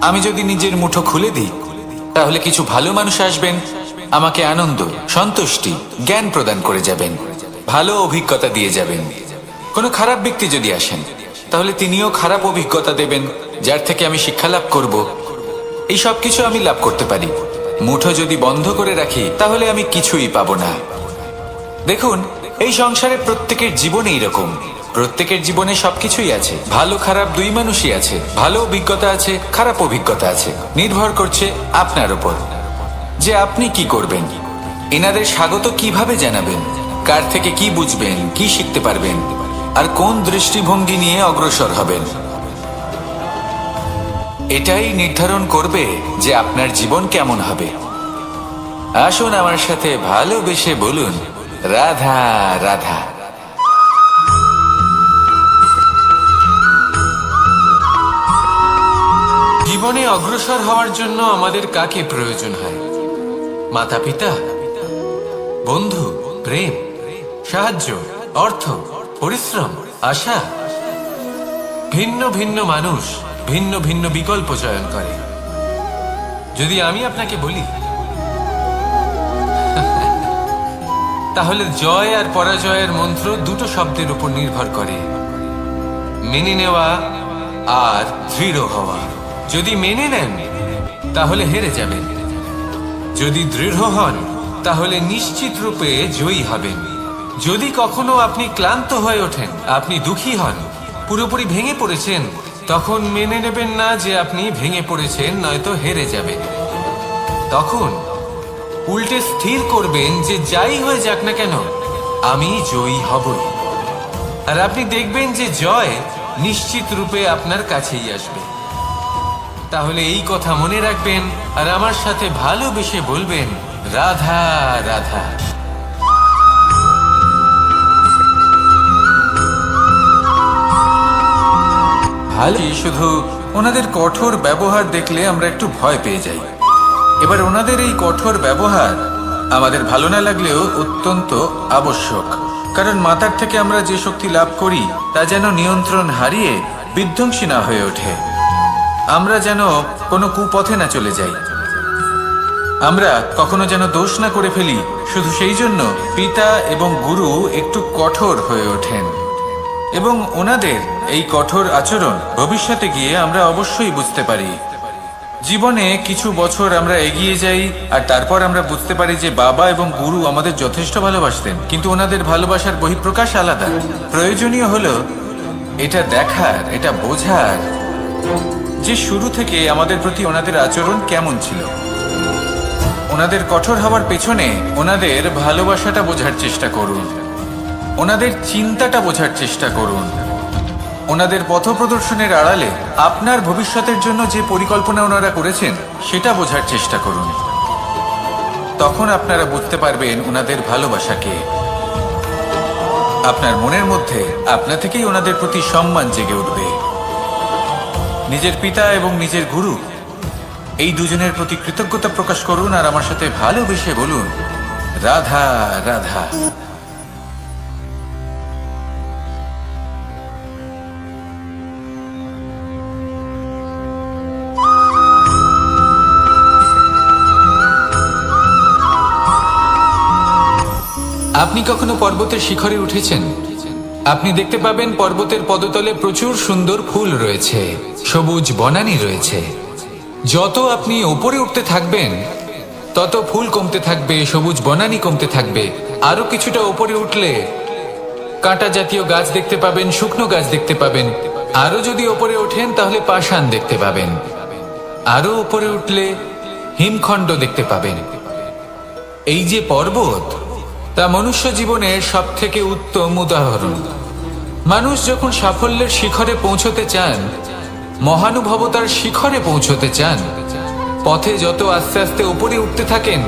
আমি যদি নিজের মুঠো খুলে দিই, তাহলে কিছু ভালো মানুষ আসবেন, আমাকে আনন্দ, সন্তুষ্টি, জ্ঞান প্রদান করে যাবেন, ভালো অভিজ্ঞতা দিয়ে যাবেন। কোনো খারাপ ব্যক্তি যদি আসেন, তাহলে তিনিও খারাপ অভিজ্ঞতা দেবেন, যার থেকে আমি শিক্ষা লাভ করব। এই সব কিছু আমি লাভ করতে পারি। মুঠো যদি বন্ধ করে রাখি, তাহলে আমি কিছুই পাবো না। দেখুন, এই সংসারে প্রত্যেকের জীবনে এরকম। প্রত্যেকের জীবনে সবকিছুই আছে, ভালো খারাপ দুই মানুষই আছে, ভালো অভিজ্ঞতা আছে, খারাপ অভিজ্ঞতা আছে। নির্ভর করছে আপনার উপর যে আপনি কি করবেন, এনাদের স্বাগত কিভাবে জানাবেন, কার থেকে কি বুঝবেন, কি শিখতে পারবেন, আর কোন দৃষ্টিভঙ্গি নিয়ে অগ্রসর হবেন। এটাই নির্ধারণ করবে যে আপনার জীবন কেমন হবে। আসুন আমার সাথে ভালোবেসে বলুন, রাধা রাধা।
জীবনে অগ্রসর হওয়ার জন্য আমাদের কাকে প্রয়োজন হয়? মাতা পিতা, বন্ধু, প্রেম, সাহায্য, অর্থ, পরিশ্রম, আশা। ভিন্ন ভিন্ন মানুষ ভিন্ন ভিন্ন বিকল্প চয়ন করে। যদি আমি আপনাকে বলি, তাহলে জয় আর পরাজয়ের মন্ত্র দুটো শব্দের উপর নির্ভর করে, মেনে নেওয়া আর দৃঢ় হওয়া। যদি মেনে নেন তাহলে হেরে যাবেন, যদি দৃঢ় হন তাহলে নিশ্চিত রূপে জয়ী হবেন। যদি কখনো আপনি ক্লান্ত হয়ে ওঠেন, আপনি দুঃখী হন, পুরোপুরি ভেঙে পড়েছেন, তখন মেনে নেবেন না যে আপনি ভেঙে পড়েছেন, নয়তো হেরে যাবেন। তখন উল্টে স্থির করবেন যে যাই হয়ে যাক না কেন, আমি জয়ী হবই। আর আপনি দেখবেন যে জয় নিশ্চিত রূপে আপনার কাছেই আসবে। তাহলে এই কথা মনে রাখবেন আর আমার সাথে ভালোবেসে বলবেন, রাধা রাধা।
ভালো, শুধু ওনাদের কঠোর ব্যবহার দেখলে আমরা একটু ভয় পেয়ে যাই। এবার ওনাদের এই কঠোর ব্যবহার আমাদের ভালো না লাগলেও অত্যন্ত আবশ্যক, কারণ মাতার থেকে আমরা যে শক্তি লাভ করি তা যেন নিয়ন্ত্রণ হারিয়ে বিধ্বংসী না হয়ে ওঠে। আমরা যেন কোনো কুপথে না চলে যাই, আমরা কখনো যেন দোষ না করে ফেলি। শুধু সেই জন্য পিতা এবং গুরু একটু কঠোর হয়ে ওঠেন, এবং ওনাদের এই কঠোর আচরণ ভবিষ্যতে গিয়ে আমরা অবশ্যই বুঝতে পারি। জীবনে কিছু বছর আমরা এগিয়ে যাই আর তারপর আমরা বুঝতে পারি যে বাবা এবং গুরু আমাদের যথেষ্ট ভালোবাসতেন, কিন্তু ওনাদের ভালোবাসার বহিঃপ্রকাশ আলাদা। প্রয়োজনীয় হলো এটা দেখার, এটা বোঝার যে শুরু থেকে আমাদের প্রতি ওনাদের আচরণ কেমন ছিল। ওনাদের কঠোর হওয়ার পেছনে ওনাদের ভালোবাসাটা বোঝার চেষ্টা করুন, ওনাদের চিন্তাটা বোঝার চেষ্টা করুন, ওনাদের পথপ্রদর্শনের আড়ালে আপনার ভবিষ্যতের জন্য যে পরিকল্পনা ওনারা করেছেন সেটা বোঝার চেষ্টা করুন। তখন আপনারা বুঝতে পারবেন ওনাদের ভালোবাসাকে। আপনার মনের মধ্যে আপনা থেকেই ওনাদের প্রতি সম্মান জেগে উঠবে। নিজের পিতা এবং নিজের গুরু এই দুজনের প্রতি কৃতজ্ঞতা প্রকাশ করুন আর আমার সাথে ভালোবেসে বলুন, রাধা রাধা।
আপনি কখনো পর্বতের শিখরে উঠেছেন? আপনি দেখতে পাবেন পর্বতের পদতলে প্রচুর সুন্দর ফুল রয়েছে, সবুজ বনানী রয়েছে। যত আপনি ওপরে উঠতে থাকবেন তত ফুল কমতে থাকবে, সবুজ বনানী কমতে থাকবে। আরো কিছুটা ওপরে উঠলে কাঁটা জাতীয় গাছ দেখতে পাবেন, শুকনো গাছ দেখতে পাবেন। আরো যদি ওপরে ওঠেন তাহলে পাষাণ দেখতে পাবেন। আরো উপরে উঠলে হিমখণ্ড দেখতে পাবেন। এই যে পর্বত, তা মনুষ্য জীবনের সব থেকে উত্তম উদাহরণ। মানুষ যখন সাফল্যের শিখরে পৌঁছতে চান, মহানুভবতার শিখরে পৌঁছতে চান, পথে যত আস্তে আস্তে উপরে উঠতে থাকেন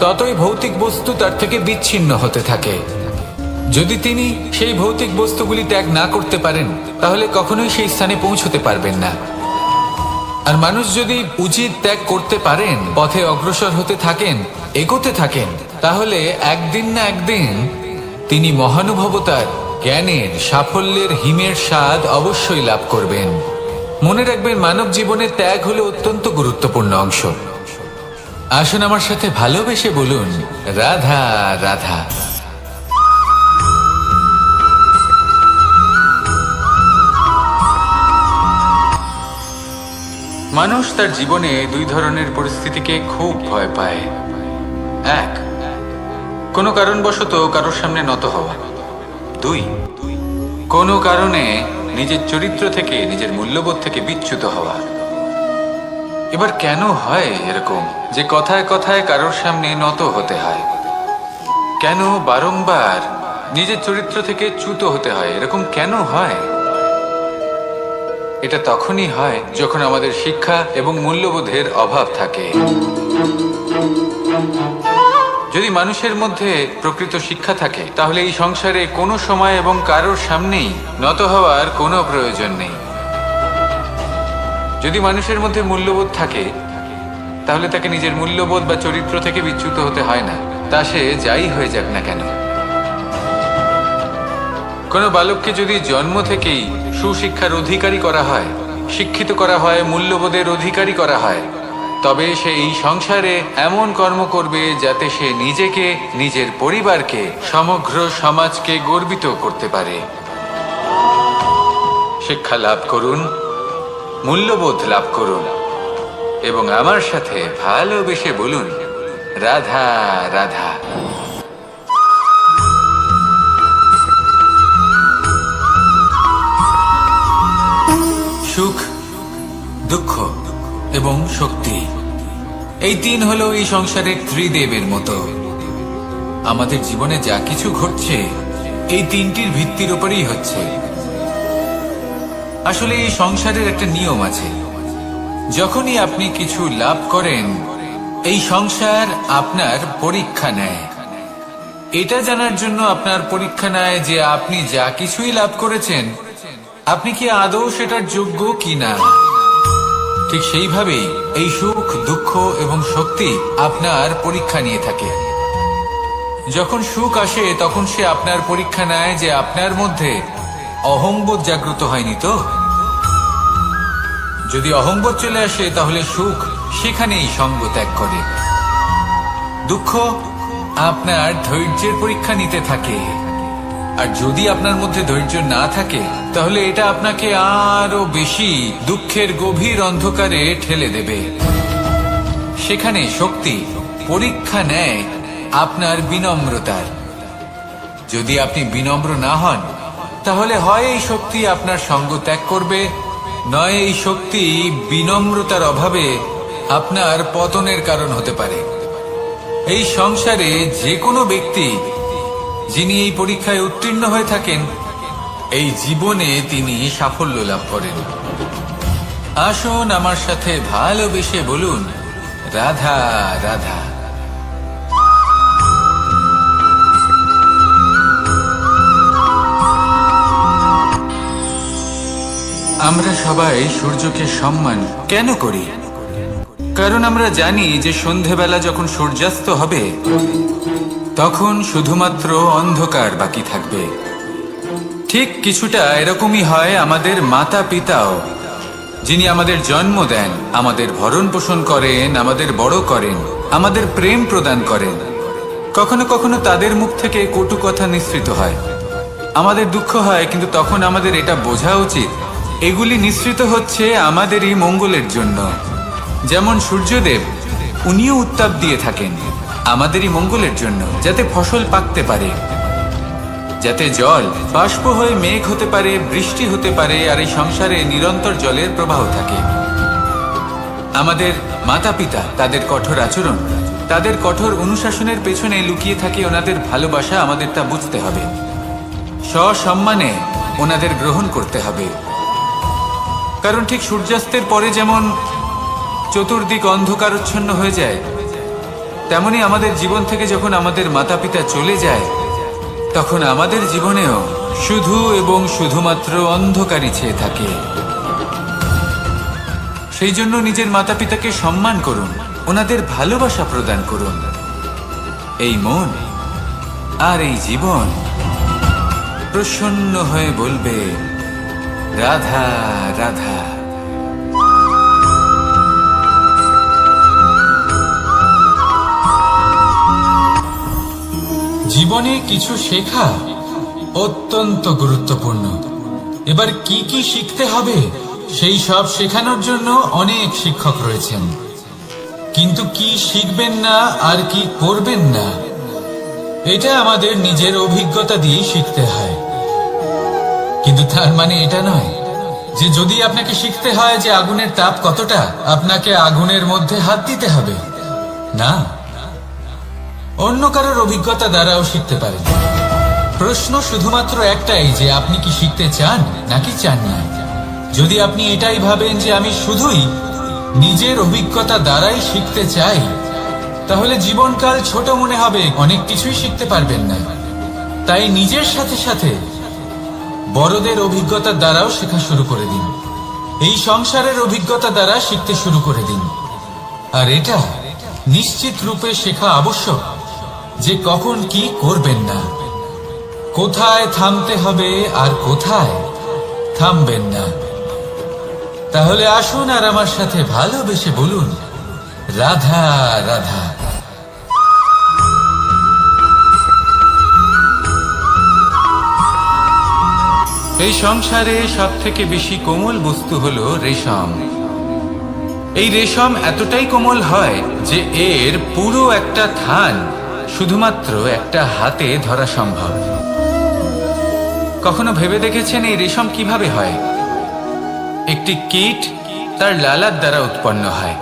ততই ভৌতিক বস্তু তার থেকে বিচ্ছিন্ন হতে থাকে। যদি তিনি সেই ভৌতিক বস্তুগুলি ত্যাগ না করতে পারেন তাহলে কখনোই সেই স্থানে পৌঁছতে পারবেন না। আর মানুষ যদি উচিত ত্যাগ করতে পারেন, পথে অগ্রসর হতে থাকেন, এগোতে থাকেন, তাহলে একদিন না একদিন তিনি মহানুভবতার, জ্ঞানের, সাফল্যের হিমের স্বাদ অবশ্যই লাভ করবেন। মনে রাখবেন, মানব জীবনে ত্যাগ হলো অত্যন্ত গুরুত্বপূর্ণ অংশ। আসুন আমার সাথে ভালোবেসে বলুন, রাধা রাধা।
মানুষ তার জীবনে দুই ধরনের পরিস্থিতিকে খুব ভয় পায়। এক, কোনো কারণবশত কারোর সামনে নত হওয়া। দুই, কোনো কারণে নিজের চরিত্র থেকে, নিজের মূল্যবোধ থেকে বিচ্যুত হওয়া। এবার কেন হয় এরকম যে কথায় কথায় কারোর সামনে নত হতে হয়? কেন বারংবার নিজের চরিত্র থেকে চ্যুত হতে হয়? এরকম কেন হয়? এটা তখনই হয় যখন আমাদের শিক্ষা এবং মূল্যবোধের অভাব থাকে। যদি মানুষের মধ্যে প্রকৃত শিক্ষা থাকে তাহলে এই সংসারে কোনো সময় এবং কারোর সামনেই নত হওয়ার কোনো প্রয়োজন নেই। যদি মানুষের মধ্যে মূল্যবোধ থাকে তাহলে তাকে নিজের মূল্যবোধ বা চরিত্র থেকে বিচ্যুত হতে হয় না, তা সে যাই হয়ে যাক না কেন। কোনো বালককে যদি জন্ম থেকেই সুশিক্ষার অধিকারী করা হয়, শিক্ষিত করা হয়, মূল্যবোধের অধিকারী করা হয়, তবে সে এই সংসারে এমন কর্ম করবে যাতে সে নিজেকে, নিজের পরিবারকে, সমগ্র সমাজকে গর্বিত করতে পারে। শিক্ষা লাভ করুন, মূল্যবোধ লাভ করুন এবং আমার সাথে ভালোবেসে বলুন, রাধা রাধা। সুখ, দুঃখ এবং শক্তি, এই তিন হলো এই সংসারের ত্রিদেবের মতো। আমাদের জীবনে যা কিছু ঘটছে এই তিনটির ভিত্তির উপরেই হচ্ছে। আসলে এই সংসারের একটা নিয়ম আছে, যখনই আপনি কিছু লাভ করেন এই সংসার আপনার পরীক্ষা নেয়। এটা জানার জন্য আপনার পরীক্ষা নেয় যে আপনি যা কিছুই লাভ করেছেন আপনি কি আদৌ সেটার যোগ্য কিনা। ঠিক সেইভাবেই এই সুখ, দুঃখ এবং শক্তি আপনার পরীক্ষা নিয়ে থাকে। যখন সুখ আসে তখন সে আপনার পরীক্ষা নেয় যে আপনার মধ্যে অহংবোধ জাগ্রত হয়নি তো। যদি অহংবোধ চলে আসে তাহলে সুখ সেখানেই সঙ্গ ত্যাগ করে। দুঃখ আপনার ধৈর্যের পরীক্ষা নিতে থাকে, আর যদি আপনার মধ্যে ধৈর্য না থাকে তাহলে এটা আপনাকে আরো বেশি দুঃখের গভীর অন্ধকারে ঠেলে দেবে। সেখানে শক্তি পরীক্ষা নেয় আপনার বিনম্রতার। যদি আপনি বিনম্র না হন তাহলে হয় এই শক্তি আপনার সঙ্গ ত্যাগ করবে, নয় এই শক্তি বিনম্রতার অভাবে আপনার পতনের কারণ হতে পারে। এই সংসারে যে কোনো ব্যক্তি যিনি এই পরীক্ষায় উত্তীর্ণ হয়ে থাকেন এই জীবনে তিনি সাফল্য লাভ করেন। আসুন আমার সাথে ভালোবেসে বলুন, রাধা রাধা। আমরা সবাই সূর্যকে সম্মান কেন করি? কারণ আমরা জানি যে সন্ধেবেলা যখন সূর্যাস্ত হবে তখন শুধুমাত্র অন্ধকার বাকি থাকবে। ঠিক কিছুটা এরকমই হয় আমাদের মাতা পিতাও, যিনি আমাদের জন্ম দেন, আমাদের ভরণ পোষণ করেন, আমাদের বড় করেন, আমাদের প্রেম প্রদান করেন। কখনো কখনো তাদের মুখ থেকে কটু কথা নিঃসৃত হয়, আমাদের দুঃখ হয়, কিন্তু তখন আমাদের এটা বোঝা উচিত এগুলি নিঃসৃত হচ্ছে আমাদেরই মঙ্গলের জন্য। যেমন সূর্যদেব, উনিও উত্তাপ দিয়ে থাকেন আমাদেরই মঙ্গলের জন্য, যাতে ফসল পাকতে পারে, যাতে জল বাষ্প হয়ে মেঘ হতে পারে, বৃষ্টি হতে পারে, আর এই সংসারে নিরন্তর জলের প্রবাহ থাকে। আমাদের মাতা পিতা, তাদের কঠোর আচরণ, তাদের কঠোর অনুশাসনের পেছনে লুকিয়ে থাকে ওনাদের ভালোবাসা। আমাদের তা বুঝতে হবে, সসম্মানে ওনাদের গ্রহণ করতে হবে। কারণ ঠিক সূর্যাস্তের পরে যেমন চতুর্দিক অন্ধকারচ্ছন্ন হয়ে যায়, তেমনি আমাদের জীবন থেকে যখন আমাদের মাতা পিতা চলে যায় তখন আমাদের জীবনেও শুধু এবং শুধুমাত্র অন্ধকারই ছেয়ে থাকে। সেই জন্য নিজের মাতা পিতাকে সম্মান করুন, ওনাদের ভালোবাসা প্রদান করুন। এই মন আর এই জীবন প্রসন্ন হয়ে বলবে, রাধা রাধা। জীবনে কিছু শেখা অত্যন্ত গুরুত্বপূর্ণ। এবার কি কি শিখতে হবে সেই সব শেখানোর জন্য অনেক শিক্ষক রয়েছেন, কিন্তু কি শিখবেন না আর কি করবেন না এটা আমাদের নিজের অভিজ্ঞতা দিয়ে শিখতে হয়। কিন্তু তার মানে এটা নয় যে যদি আপনাকে শিখতে হয় যে আগুনের তাপ কতটা, আপনাকে আগুনের মধ্যে হাত দিতে হবে। না, অন্য কারোর অভিজ্ঞতা দ্বারাও শিখতে পারেন। প্রশ্ন শুধুমাত্র একটাই যে আপনি কি শিখতে চান নাকি চান না।
যদি আপনি এটাই ভাবেন যে আমি শুধুই নিজের অভিজ্ঞতা দ্বারাই শিখতে চাই, তাহলে জীবনকাল ছোট মনে হবে, অনেক কিছুই শিখতে পারবেন না। তাই নিজের সাথে সাথে বড়দের অভিজ্ঞতার দ্বারাও শেখা শুরু করে দিন। এই সংসারের অভিজ্ঞতা দ্বারা শিখতে শুরু করে দিন। আর এটা নিশ্চিত রূপে শেখা আবশ্যক যে কখন কি করবেন না, কোথায় থামতে হবে আর কোথায় থামবেন না। তাহলে আসুন আর আমার সাথে ভালোবেসে বলুন, রাধা রাধা।
এই সংসারে সব থেকে বেশি কোমল বস্তু হলো রেশম। এই রেশম এতটাই কোমল হয় যে এর পুরো একটা থান শুধুমাত্র একটা হাতে ধরা সম্ভব। কখনো ভেবে দেখেছেন এই রেশম কিভাবে হয়? একটি কীট তার লালার দ্বারা উৎপন্ন হয়।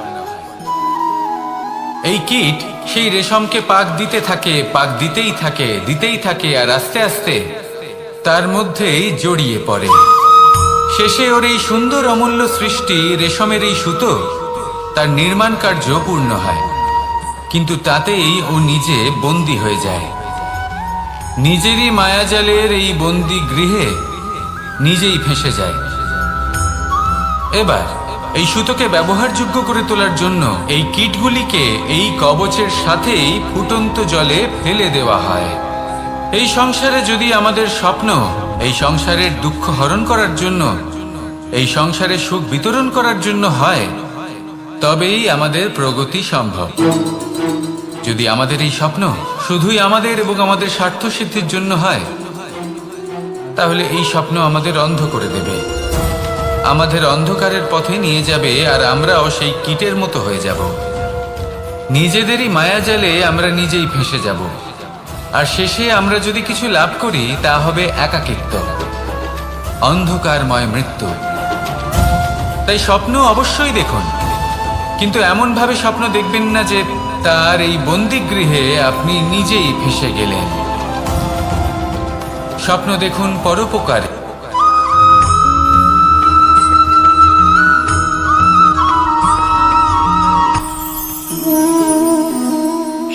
এই কীট সেই রেশমকে পাক দিতে থাকে, পাক দিতেই থাকে আর আস্তে আস্তে তার মধ্যেই জড়িয়ে পড়ে। শেষে ওর এই সুন্দর অমূল্য সৃষ্টি রেশমের এই সুতো তার নির্মাণ কার্য পূর্ণ হয়, কিন্তু তাতেই ও নিজে বন্দী হয়ে যায়। নিজেরই মায়াজালের এই বন্দী গৃহে নিজেই ফেঁসে যায়। এবার এই সুতোকে ব্যবহারযোগ্য করে তোলার জন্য এই কীটগুলিকে এই কবচের সাথেই ফুটন্ত জলে ফেলে দেওয়া হয়। এই সংসারে যদি আমাদের স্বপ্ন এই সংসারের দুঃখ হরণ করার জন্য, এই সংসারে সুখ বিতরণ করার জন্য হয়, তবেই আমাদের প্রগতি সম্ভব। যদি আমাদের এই স্বপ্ন শুধুই আমাদের এবং আমাদের স্বার্থ সিদ্ধির জন্য হয়, তাহলে এই স্বপ্ন আমাদের অন্ধ করে দেবে, আমাদের অন্ধকারের পথে নিয়ে যাবে, আর আমরাও সেই কীটের মতো হয়ে যাব। নিজেদেরই মায়াজালে আমরা নিজেই ফেঁসে যাব, আর শেষে আমরা যদি কিছু লাভ করি তা হবে একাকিত্ব, অন্ধকারময় মৃত্যু। তাই স্বপ্ন অবশ্যই দেখুন, কিন্তু এমন ভাবে স্বপ্ন দেখবেন না যে তার এই বন্দিগৃহে আপনি নিজেই ফেঁসে গেলেন। স্বপ্ন দেখুন পরোপকারে।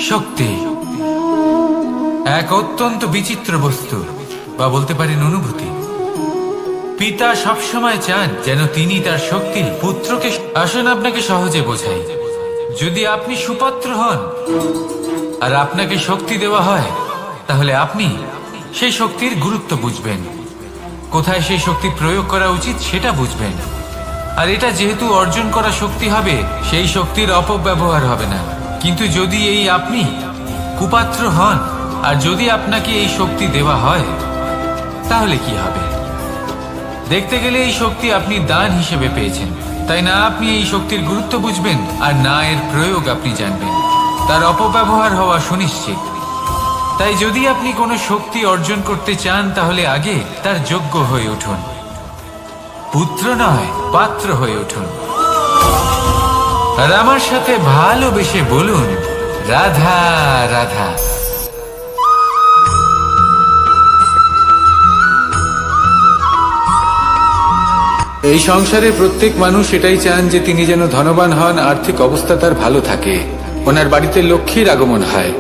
শক্তি এক অত্যন্ত বিচিত্র বস্তু, বা বলতে পারেন অনুভূতি। পিতা সবসময় চান যেন তিনি তার শক্তি পুত্রকে। আসুন আপনাকে সহজে বোঝাই। যদি আপনি সুপাত্র হন আর আপনাকে শক্তি দেওয়া হয়, তাহলে আপনি সেই শক্তির গুরুত্ব বুঝবেন, কোথায় সেই শক্তি প্রয়োগ করা উচিত সেটা বুঝবেন। আর এটা যেহেতু অর্জন করা শক্তি হবে, সেই শক্তির অপব্যবহার হবে না। কিন্তু যদি এই আপনি কুপাত্র হন আর যদি আপনাকে এই শক্তি দেওয়া হয়, তাহলে কি হবে? দেখতে গেলে এই শক্তি আপনি দান হিসেবে পেয়েছেন, তাই না আপনি এই শক্তির গুরুত্ব বুঝবেন আর না এর প্রয়োগ আপনি জানবেন। তার অপব্যবহার হওয়া সুনিশ্চিত। তাই যদি আপনি কোনো শক্তি অর্জন করতে চান, তাহলে আগে তার যোগ্য হয়ে উঠুন, পুত্র নয় পাত্র হয়ে উঠুন। আর আমার সাথে ভালোবেসে বলুন, রাধা রাধা।
এই সংসারে প্রত্যেক মানুষ এটাই চান যে তিনি যেন ধনবান হন, আর্থিক অবস্থা তার ভালো থাকে, ওনার বাড়িতে লক্ষ্মীর আগমন হয়।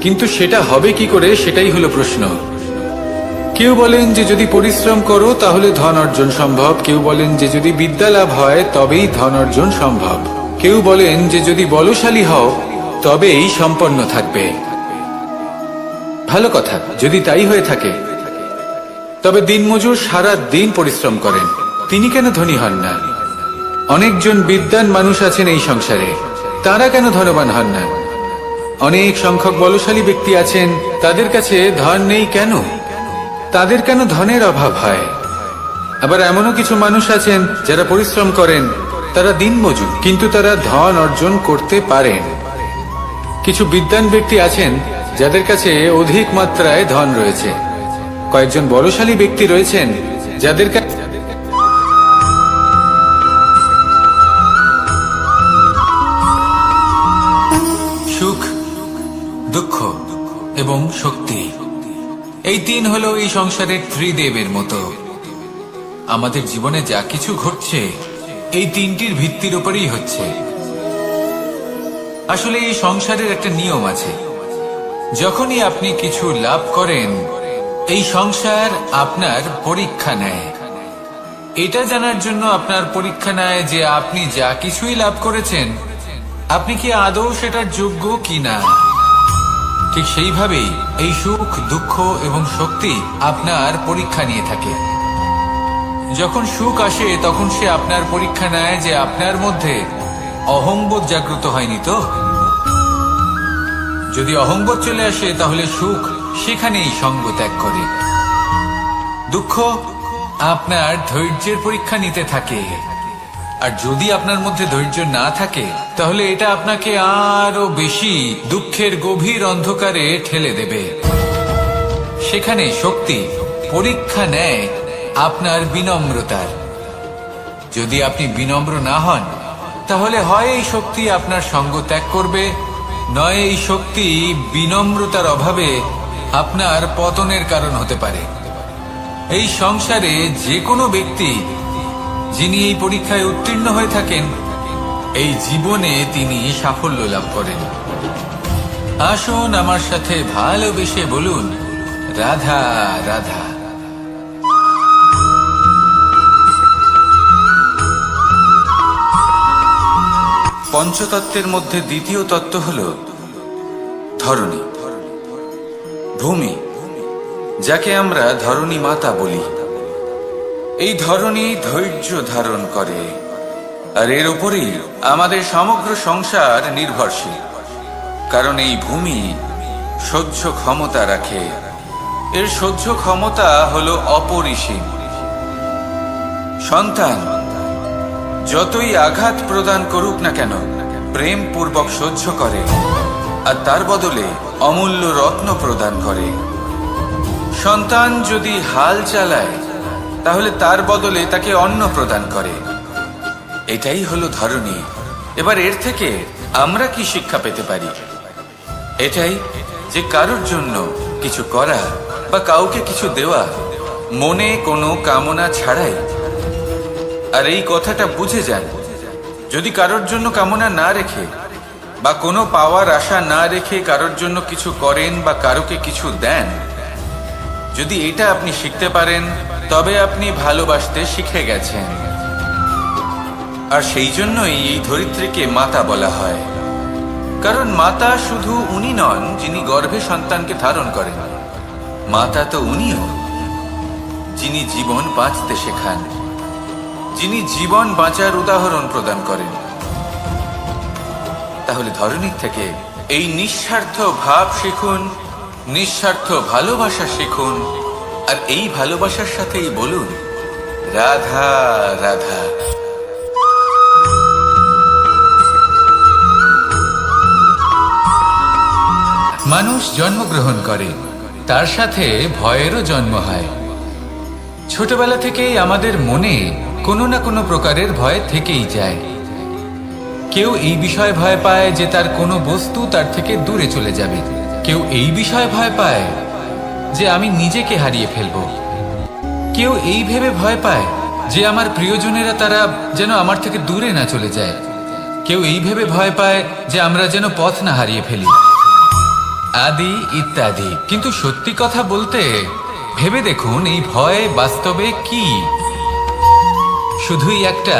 কিন্তু সেটা হবে কি করে, সেটাই হলো প্রশ্ন। কেউ বলেন যে যদি পরিশ্রম করো তাহলে ধন অর্জন সম্ভব, কেউ বলেন যে যদি বিদ্যা লাভ হয় তবেই ধন অর্জন সম্ভব, কেউ বলেন যে যদি বলশালী হও তবেই সম্পন্ন থাকবে। ভালো কথা, যদি তাই হয়ে থাকে, তবে দিনমজুর সারা দিন পরিশ্রম করেন, তিনি কেন ধনী হন না? অনেকজন বিদ্বান মানুষ আছেন এই সংসারে, তারা কেন ধনবান হন না? অনেক সংখ্যক বলশালী ব্যক্তি আছেন, তাদের কাছে ধন নেই কেন? তাদের কেন ধনের অভাব হয়? আবার এমনও কিছু মানুষ আছেন যারা পরিশ্রম করেন, তারা দিনমজুর, কিন্তু তারা ধন অর্জন করতে পারেন। কিছু বিদ্বান ব্যক্তি আছেন যাদের কাছে অধিক মাত্রায় ধন রয়েছে, কয়েকজন বলশালী ব্যক্তি রয়েছেন যাদের কাছে
সুখ, দুঃখ এবং শক্তি, এই তিন হলো এই সংসারের ত্রিদেবের মতো।
আমাদের জীবনে যা কিছু ঘটছে এই তিনটির ভিত্তির উপরেই হচ্ছে। আসলে এই সংসারের একটা নিয়ম আছে, যখনই আপনি কিছু লাভ করেন এই সংসার আপনার পরীক্ষা নেয়। এটা জানার জন্য আপনার পরীক্ষা নেয় যে আপনি যা কিছুই লাভ করেছেন আপনি কি আদৌ সেটার যোগ্য কিনা। ঠিক সেইভাবেই এই সুখ, দুঃখ এবং শক্তি আপনার পরীক্ষা নিয়ে থাকে। যখন সুখ আসে তখন সে আপনার পরীক্ষা নেয় যে আপনার মধ্যে অহংবোধ জাগ্রত হয়নি তো। যদি অহংবোধ চলে আসে তাহলে সুখ সেখানেই সঙ্গ ত্যাগ করে। দুঃখ আপনার ধৈর্যের পরীক্ষা নিতে থাকে, আর যদি আপনার মধ্যে ধৈর্য না থাকে তাহলে এটা আপনাকে আরো বেশি দুঃখের গভীর অন্ধকারে ঠেলে দেবে। সেখানে শক্তি পরীক্ষা নেয় আপনার বিনম্রতার। যদি আপনি বিনম্র না হন তাহলে হয় এই শক্তি আপনার সঙ্গ ত্যাগ করবে, নয় এই শক্তি বিনম্রতার অভাবে আপনার পতনের কারণ হতে পারে। এই সংসারে যে কোনো ব্যক্তি যিনি এই পরীক্ষায় উত্তীর্ণ হয়ে থাকেন এই জীবনে তিনি সাফল্য লাভ করেন। আসুন আমার সাথে ভালোবেসে বলুন, রাধা রাধা।
পঞ্চতত্ত্বের মধ্যে দ্বিতীয় তত্ত্ব হল ধরণী, ভূমি, যাকে আমরা ধরণী মাতা বলি। এই ধরণী ধৈর্য ধারণ করে, আর এর উপরেই আমাদের সমগ্র সংসার নির্ভরশীল। কারণ এই ভূমি সহ্য ক্ষমতা রাখে, এর সহ্য ক্ষমতা হলো অপরিসীম। সন্তান যতই আঘাত প্রদান করুক না কেন প্রেম পূর্বক সহ্য করে, আর তার বদলে অমূল্য রত্ন প্রদান করে। সন্তান যদি হাল চালায় তাহলে তার বদলে তাকে অন্ন প্রদান করে। এটাই হলো ধরণী। এবার এর থেকে আমরা কি শিক্ষা পেতে পারি? এটাই যে কারোর জন্য কিছু করা বা কাউকে কিছু দেওয়া মনে কোনো কামনা ছাড়াই। আর এই কথাটা বুঝে যান, যদি কারোর জন্য কামনা না রেখে বা কোনো পাওয়ার আশা না রেখে কারোর জন্য কিছু করেন বা কারোকে কিছু দেন, যদি এটা আপনি শিখতে পারেন তবে আপনি ভালোবাসতে শিখে গেছেন। আর সেই জন্যই এই ধরিত্রীকে মাতা বলা হয়। কারণ মাতা শুধু উনি নন যিনি গর্ভে সন্তানকে ধারণ করেন, মাতা তো উনিও যিনি জীবন বাঁচতে শেখান, যিনি জীবন বাঁচার উদাহরণ প্রদান করেন। তাহলে ধরণীর থেকে এই নিঃস্বার্থ ভাব শিখুন, নিঃস্বার্থ ভালোবাসা শিখুন, আর এই ভালোবাসার সাথেই বলুন, রাধা রাধা।
মানুষ জন্মগ্রহণ করে, তার সাথে ভয়েরও জন্ম হয়। ছোটবেলা থেকেই আমাদের মনে কোনো না কোনো প্রকারের ভয় থেকেই যায়। কেউ এই বিষয়ে ভয় পায় যে তার কোনো বস্তু তার থেকে দূরে চলে যাবে, কেউ এই বিষয়ে ভয় পায় যে আমি নিজেকে হারিয়ে ফেলব, কেউ এই ভেবে ভয় পায় যে আমার প্রিয়জনেরা তারা যেন আমার থেকে দূরে না চলে যায়, কেউ এই ভেবে ভয় পায় যে আমরা যেন পথ না হারিয়ে ফেলি, আদি ইত্যাদি। কিন্তু সত্যি কথা বলতে ভেবে দেখুন এই ভয় বাস্তবে কি? শুধুই একটা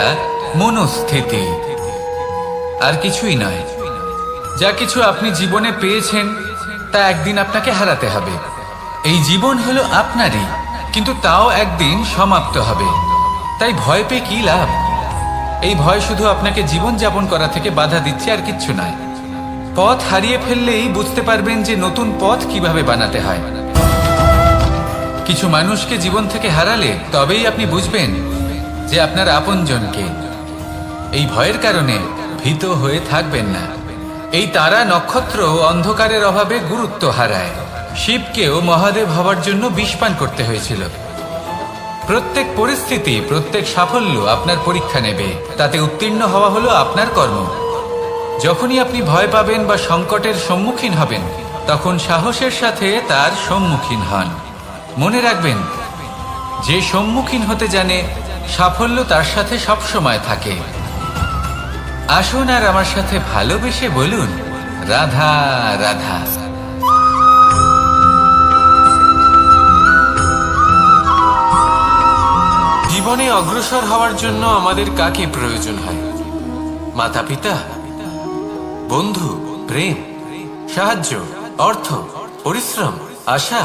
মনস্থিতি, আর কিছুই নয়। যা কিছু আপনি জীবনে পেয়েছেন তা একদিন আপনাকে হারাতে হবে। এই জীবন হলো আপনারই, কিন্তু তাও একদিন সমাপ্ত হবে। তাই ভয় পেয়ে কি লাভ? এই ভয় শুধু আপনাকে জীবন যাপন করা থেকে বাধা দিচ্ছে, আর কিচ্ছু নয়। পথ হারিয়ে ফেললেই বুঝতে পারবেন যে নতুন পথ কিভাবে বানাতে হয়। কিছু মানুষকে জীবন থেকে হারালে তবেই আপনি বুঝবেন যে আপনার আপনজনকে। এই ভয়ের কারণে ভীত হয়ে থাকবেন না। এই তারা নক্ষত্র অন্ধকারের অভাবে গুরুত্ব হারায়। শিবকেও মহাদেব হওয়ার জন্য বিষ পান করতে হয়েছিল। প্রত্যেক পরিস্থিতি, প্রত্যেক সাফল্য আপনার পরীক্ষা নেবে, তাতে উত্তীর্ণ হওয়া হলো আপনার কর্ম। যখনই আপনি ভয় পাবেন বা সংকটের সম্মুখীন হবেন তখন সাহসের সাথে তার সম্মুখীন হন। মনে রাখবেন,
যে সম্মুখীন হতে জানে সাফল্য তার সাথে সব সময় থাকে। আসুন আর আমার সাথে ভালোবেসে বলুন, রাধা রাধা।
জীবনে অগ্রসর হওয়ার জন্য আমাদের কাকে প্রয়োজন হয়? মাতা পিতা, বন্ধু, প্রেম, সাহায্য, অর্থ, পরিশ্রম, আশা।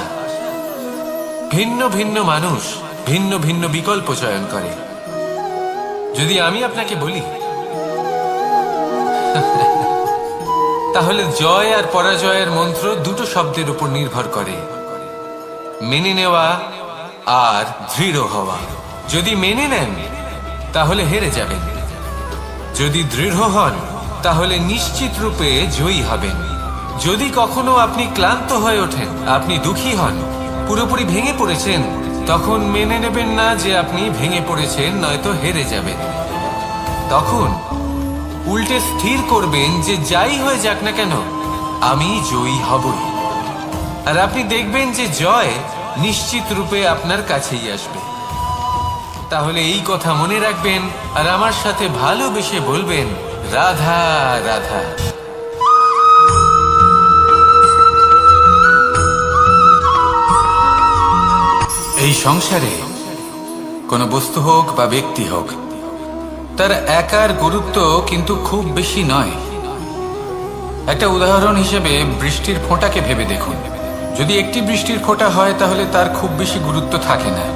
ভিন্ন ভিন্ন মানুষ ভিন্ন ভিন্ন বিকল্প চয়ন করে। যদি আমি আপনাকে বলি তাহলে জয় আর পরাজয়ের মন্ত্র দুটো শব্দের উপর নির্ভর করে, মেনে নেওয়া আর দৃঢ় হওয়া। যদি মেনে নেন তাহলে হেরে যাবেন, যদি দৃঢ় হন তাহলে নিশ্চিত রূপে জয়ী হবেন। যদি কখনো আপনি ক্লান্ত হয়ে ওঠেন, আপনি দুঃখী হন, পুরোপুরি ভেঙে পড়েছেন, তখন মেনে নেবেন না যে আপনি ভেঙে পড়েছেন, নয়তো হেরে যাবেন। তখন উল্টে স্থির করবেন যে যাই হয়ে যাক না কেন আমি জয়ী হবই। আর আপনি দেখবেন যে জয় নিশ্চিত রূপে আপনার কাছেই আসবে। তাহলে এই কথা মনে রাখবেন আর আমার সাথে ভালোবেসে বলবেন, রাধা রাধা।
এই সংসারে কোনো বস্তু হোক বা ব্যক্তি হোক, তার একার গুরুত্ব কিন্তু খুব বেশি নয়। একটা উদাহরণ হিসেবে বৃষ্টির ফোঁটাকে ভেবে দেখুন। যদি একটি বৃষ্টির ফোঁটা হয় তাহলে তার খুব বেশি গুরুত্ব থাকে না,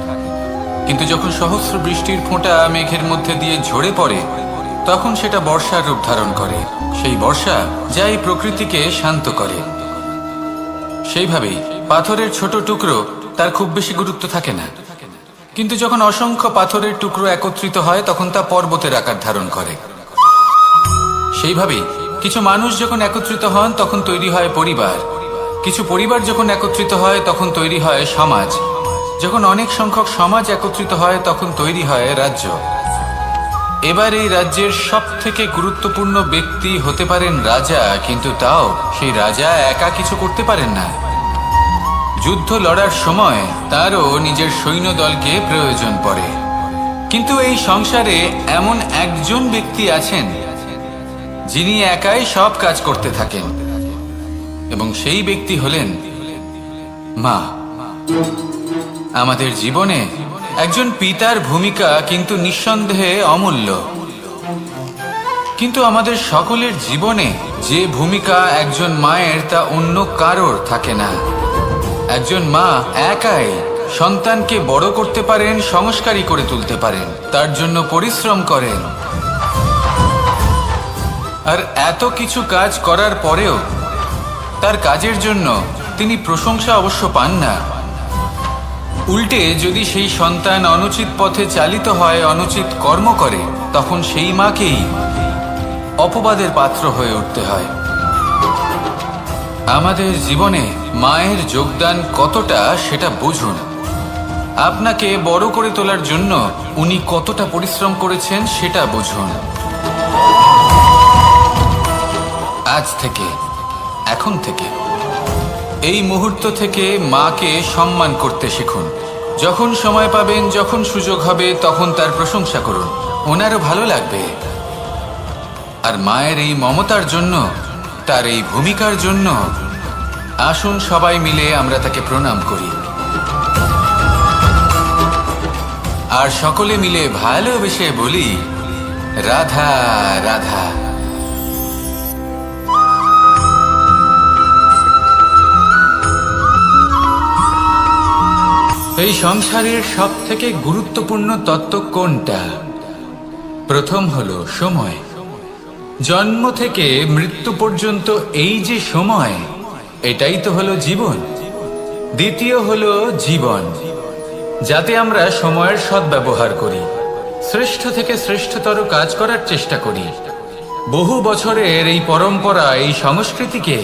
কিন্তু যখন সহস্র বৃষ্টির ফোঁটা মেঘের মধ্যে দিয়ে ঝরে পড়ে তখন সেটা বর্ষার রূপ ধারণ করে। সেই বর্ষা যাই প্রকৃতিকে শান্ত করে। সেইভাবেই পাথরের ছোট টুকরো তার খুব বেশি গুরুত্ব থাকে না, কিন্তু যখন অসংখ্য পাথরের টুকরো একত্রিত হয় তখন তা পর্বতের আকার ধারণ করে। সেইভাবেই কিছু মানুষ যখন একত্রিত হন তখন তৈরি হয় পরিবার, কিছু পরিবার যখন একত্রিত হয় তখন তৈরি হয় সমাজ, যখন অনেক সংখ্যক সমাজ একত্রিত হয় তখন তৈরি হয় রাজ্য। এবার এই রাজ্যের সব থেকে গুরুত্বপূর্ণ ব্যক্তি হতে পারেন রাজা, কিন্তু তাও সেই রাজা একা কিছু করতে পারেন না। যুদ্ধ লড়ার সময় তারও নিজের সৈন্যদলকে প্রয়োজন পড়ে। কিন্তু এই সংসারে এমন একজন ব্যক্তি আছেন যিনি একাই সব কাজ করতে থাকেন, এবং সেই ব্যক্তি হলেন মা। আমাদের জীবনে একজন পিতার ভূমিকা কিন্তু নিঃসন্দেহে অমূল্য, কিন্তু আমাদের সকলের জীবনে যে ভূমিকা একজন মায়ের তা অন্য কারোর থাকে না। একজন মা একাই সন্তানকে বড় করতে পারেন, সংস্কারী করে তুলতে পারেন, তার জন্য পরিশ্রম করেন। আর এত কিছু কাজ করার পরেও তার কাজের জন্য তিনি প্রশংসা অবশ্য পান না। উল্টে যদি সেই সন্তান অনুচিত পথে চালিত হয়, অনুচিত কর্ম করে, তখন সেই মাকেই অপবাদের পাত্র হয়ে উঠতে হয়। আমাদের জীবনে মায়ের যোগদান কতটা সেটা বুঝুন। আপনাকে বড় করে তোলার জন্য উনি কতটা পরিশ্রম করেছেন সেটা বুঝুন। আজ থেকে, এখন থেকে, এই মুহূর্ত থেকে মাকে সম্মান করতে শিখুন। যখন সময় পাবেন, যখন সুযোগ হবে, তখন তার প্রশংসা করুন, ওনারও ভালো লাগবে। আর মায়ের এই মমতার জন্য, তার এই ভূমিকার জন্য আসুন সবাই মিলে আমরা তাকে প্রণাম করি, আর সকলে মিলে ভালোবেসে বলি, রাধা রাধা। এই সংসারের সব থেকে গুরুত্বপূর্ণ তত্ত্ব কোনটা? প্রথম হলো সময়। জন্ম থেকে মৃত্যু পর্যন্ত এই যে সময়, এটাই তো হলো জীবন। দ্বিতীয় হলো জীবন, যাতে আমরা সময়ের সদ্ব্যবহার করি, শ্রেষ্ঠ থেকে শ্রেষ্ঠতর কাজ করার চেষ্টা করি, বহু বছরের এই পরম্পরা, এই সংস্কৃতিকে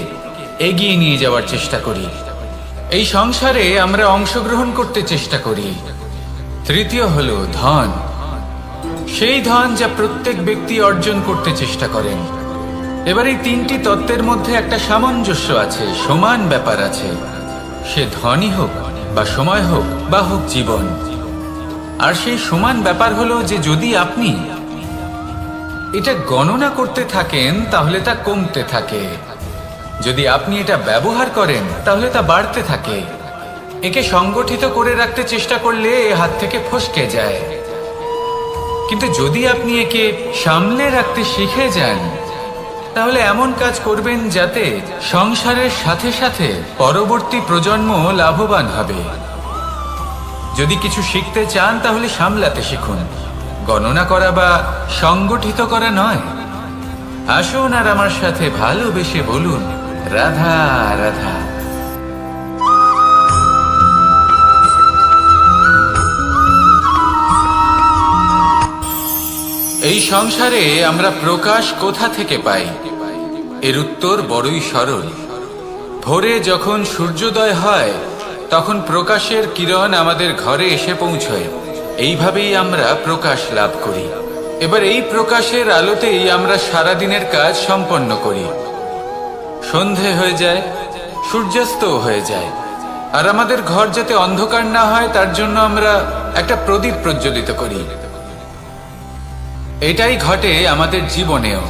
এগিয়ে নিয়ে যাওয়ার চেষ্টা করি, এই সংসারে আমরা অংশগ্রহণ করতে চেষ্টা করি। তৃতীয় হলো ধন, সেই ধন যা প্রত্যেক ব্যক্তি অর্জন করতে চেষ্টা করেন। এবার এই তিনটি তত্ত্বের মধ্যে একটা সামঞ্জস্য আছে, সমান ব্যাপার আছে। সে ধনই হোক বা সময় হোক বা হোক জীবন, আর সেই সমান ব্যাপার হলো যে যদি আপনি এটা গণনা করতে থাকেন তাহলে তা কমতে থাকে, যদি আপনি এটা ব্যবহার করেন তাহলে তা বাড়তে থাকে। একে সংগঠিত করে রাখতে চেষ্টা করলে এ হাত থেকে ফসকে যায়, কিন্তু যদি আপনি একে সামলে রাখতে শিখে যান তাহলে এমন কাজ করবেন যাতে সংসারের সাথে সাথে পরবর্তী প্রজন্ম লাভবান হবে। যদি কিছু শিখতে চান তাহলে সামলাতে শিখুন, গণনা করা বা সংগঠিত করা নয়। আসুন আর আমার সাথে ভালোবেসে বলুন, রাধা রাধা। এই সংসারে আমরা প্রকাশ কোথা থেকে পাই? এর উত্তর বড়ই সরল। ভোরে যখন সূর্যোদয় হয় তখন প্রকাশের কিরণ আমাদের ঘরে এসে পৌঁছয়। এইভাবেই আমরা প্রকাশ লাভ করি। এবার এই প্রকাশের আলোতেই আমরা সারাদিনের কাজ সম্পন্ন করি। সন্ধে হয়ে যায়, সূর্যাস্তও হয়ে যায়, আর আমাদের ঘর যাতে অন্ধকার না হয় তার জন্য আমরা একটা প্রদীপ প্রজ্বলিত করি। এটাই ঘটে আমাদের জীবনেও।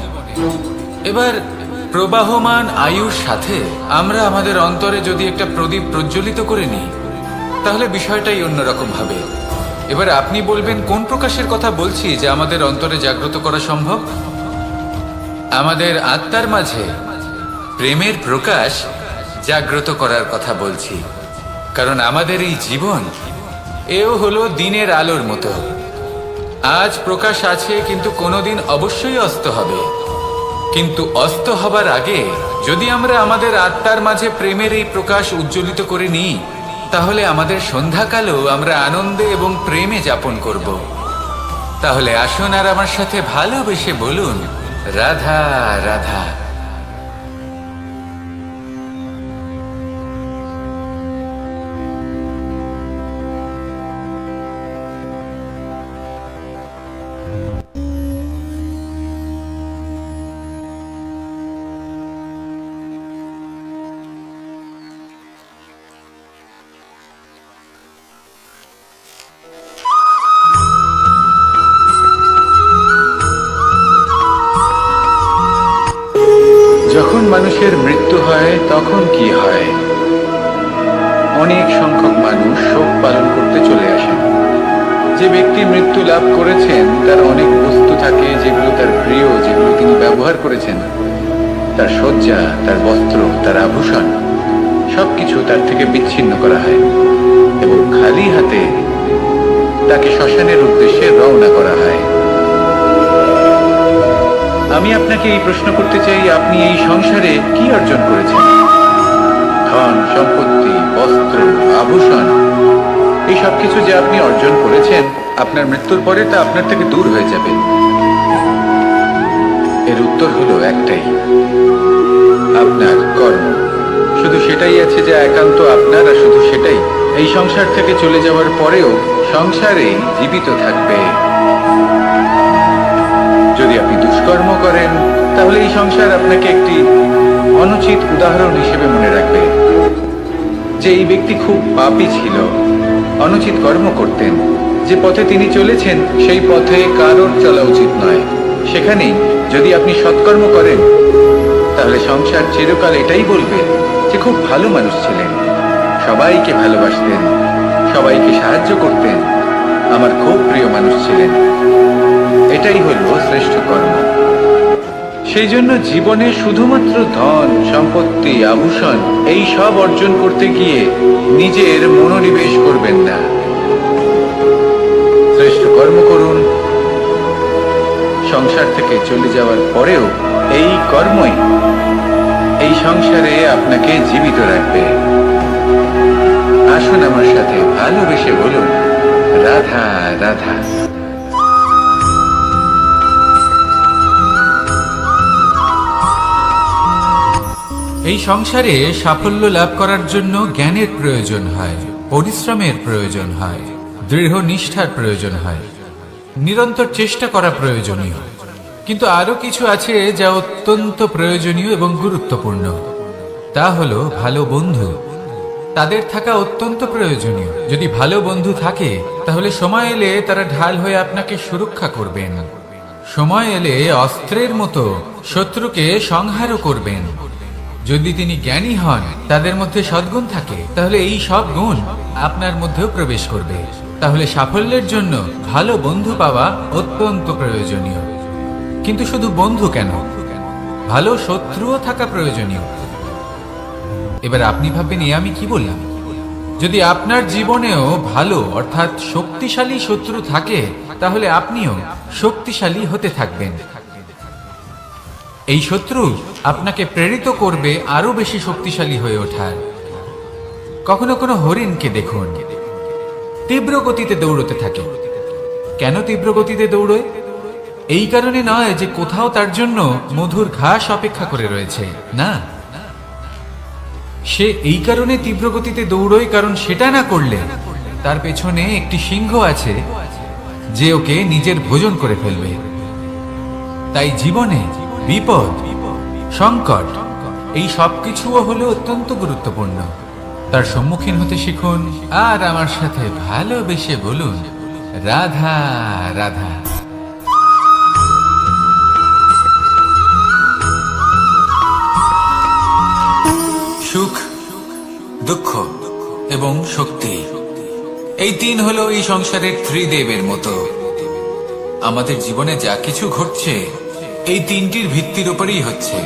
এবার প্রবাহমান আয়ুর সাথে আমরা আমাদের অন্তরে যদি একটা প্রদীপ প্রজ্বলিত করে নিই তাহলে বিষয়টাই অন্যরকম হবে। এবার আপনি বলবেন কোন প্রকাশের কথা বলছি যা আমাদের অন্তরে জাগ্রত করা সম্ভব? আমাদের আত্মার মাঝে প্রেমের প্রকাশ জাগ্রত করার কথা বলছি। কারণ আমাদের এই জীবন এও হলো দিনের আলোর মতো। আজ প্রকাশ আছে, কিন্তু কোনোদিন অবশ্যই অস্ত হবে। কিন্তু অস্ত হবার আগে যদি আমরা আমাদের আত্মার মাঝে প্রেমের এই প্রকাশ উজ্জ্বলিত করে নিই তাহলে আমাদের সন্ধ্যাকালও আমরা আনন্দে এবং প্রেমে যাপন করব। তাহলে আসুন আর আমার সাথে ভালোবেসে বলুন, রাধা রাধা।
যখন মানুষের মৃত্যু হয় তখন কি হয়? অনেক সংখ্যক মানুষ শোক পালন করতে চলে আসেন। যে ব্যক্তি মৃত্যু লাভ করেছেন তার অনেক বস্তু থাকে যেগুলো তার প্রিয়, যেগুলো তিনি ব্যবহার করেছেন। তার শয্যা, তার বস্ত্র, তার আভূষণ সবকিছু তার থেকে বিচ্ছিন্ন করা হয় এবং খালি হাতে তাকে শ্মশানের উদ্দেশ্যে রওনা করা হয়। আমি আপনাকে এই প্রশ্ন করতে চাই, আপনি এই সংসারে কি অর্জন করেছেন? ধন সম্পত্তি, বস্ত্র, আভূষণ, এই সব কিছু যে আপনি অর্জন করেছেন আপনার মৃত্যুর পরে তা আপনার থেকে দূর হয়ে যাবে। এর উত্তর হলো একটাই, আপনার কর্ম। শুধু সেটাই আছে যা একান্ত আপনার, আর শুধু সেটাই এই সংসার থেকে চলে যাওয়ার পরেও সংসারেই জীবিত থাকবে। যদি আপনি দুষ্কর্ম করেন তাহলে এই সংসার আপনাকে একটি অনুচিত উদাহরণ হিসেবে মনে রাখবে যে এই ব্যক্তি খুব পাপী ছিল, অনুচিত কর্ম করতেন। যে পথে তিনি চলেছেন সেই পথে কারোর চলা উচিত নয়। সেখানেই যদি আপনি সৎকর্ম করেন তাহলে সংসার চিরকাল এটাই বলবে যে খুব ভালো মানুষ ছিলেন, সবাইকে ভালোবাসতেন, সবাইকে সাহায্য করতেন, আমার খুব প্রিয় মানুষ ছিলেন। এটাই হলো শ্রেষ্ঠ কর্ম। সেই জন্য জীবনে শুধুমাত্র ধন সম্পত্তি, আভূষণ এই সব অর্জন করতে গিয়ে নিজের মনোনিবেশ করবেন না। শ্রেষ্ঠ কর্ম করুন। সংসার থেকে চলে যাওয়ার পরেও এই কর্মই এই সংসারে আপনাকে জীবিত রাখবে। আসুন আমার সাথে ভালোবেসে বলুন, রাধা রাধা।
এই সংসারে সাফল্য লাভ করার জন্য জ্ঞানের প্রয়োজন হয়, পরিশ্রমের প্রয়োজন হয়, দৃঢ় নিষ্ঠার প্রয়োজন হয়, নিরন্তর চেষ্টা করা প্রয়োজনীয়। কিন্তু আরো কিছু আছে যা অত্যন্ত প্রয়োজনীয় এবং গুরুত্বপূর্ণ। তা হলো ভালো বন্ধু, তাদের থাকা অত্যন্ত প্রয়োজনীয়। যদি ভালো বন্ধু থাকে তাহলে সময় এলে তারা ঢাল হয়ে আপনাকে সুরক্ষা করবেন। সময় এলে অস্ত্রের মতো শত্রুকে সংহারও করবেন। যদি তিনি জ্ঞানী হন, তাদের মধ্যে সদ্গুণ থাকে, তাহলে এই সব গুণ আপনার মধ্যেও প্রবেশ করবে। তাহলে সাফল্যের জন্য ভালো বন্ধু পাওয়া অত্যন্ত প্রয়োজনীয়। কিন্তু শুধু বন্ধু কেন, ভালো শত্রুও থাকা প্রয়োজনীয়। এবার আপনি ভাববেন, আমি কি বললাম? যদি আপনার জীবনেও ভালো অর্থাৎ শক্তিশালী শত্রু থাকে, তাহলে আপনিও শক্তিশালী হতে থাকবেন। এই শত্রু আপনাকে প্রেরিত করবে আরো বেশি শক্তিশালী হয়ে ওঠার। কখনো কোনো হরিণকে দেখুন, তীব্র গতিতে দৌড়তে থাকে। কেন তীব্র গতিতে দৌড়য়? এই কারণে নয় যে কোথাও তার জন্য মধুর ঘাস অপেক্ষা করে রয়েছে, না। সে এই কারণে তীব্র গতিতে দৌড়য় কারণ সেটা না করলে তার পেছনে একটি সিংহ আছে যে ওকে নিজের ভোজন করে ফেলবে। তাই জীবনে বিপদ, সংকট, এই সবকিছুও হলো অত্যন্ত গুরুত্বপূর্ণ। তার সম্মুখীন হতে শিখুন আর আমার সাথে ভালোবেসে বলুন, রাধা রাধা। সুখ, দুঃখ এবং শক্তি, এই তিন হলো এই সংসারের ত্রিদেবের মতো। আমাদের জীবনে যা কিছু ঘটছে এই তিনটির ভিত্তির উপরেই হচ্ছে।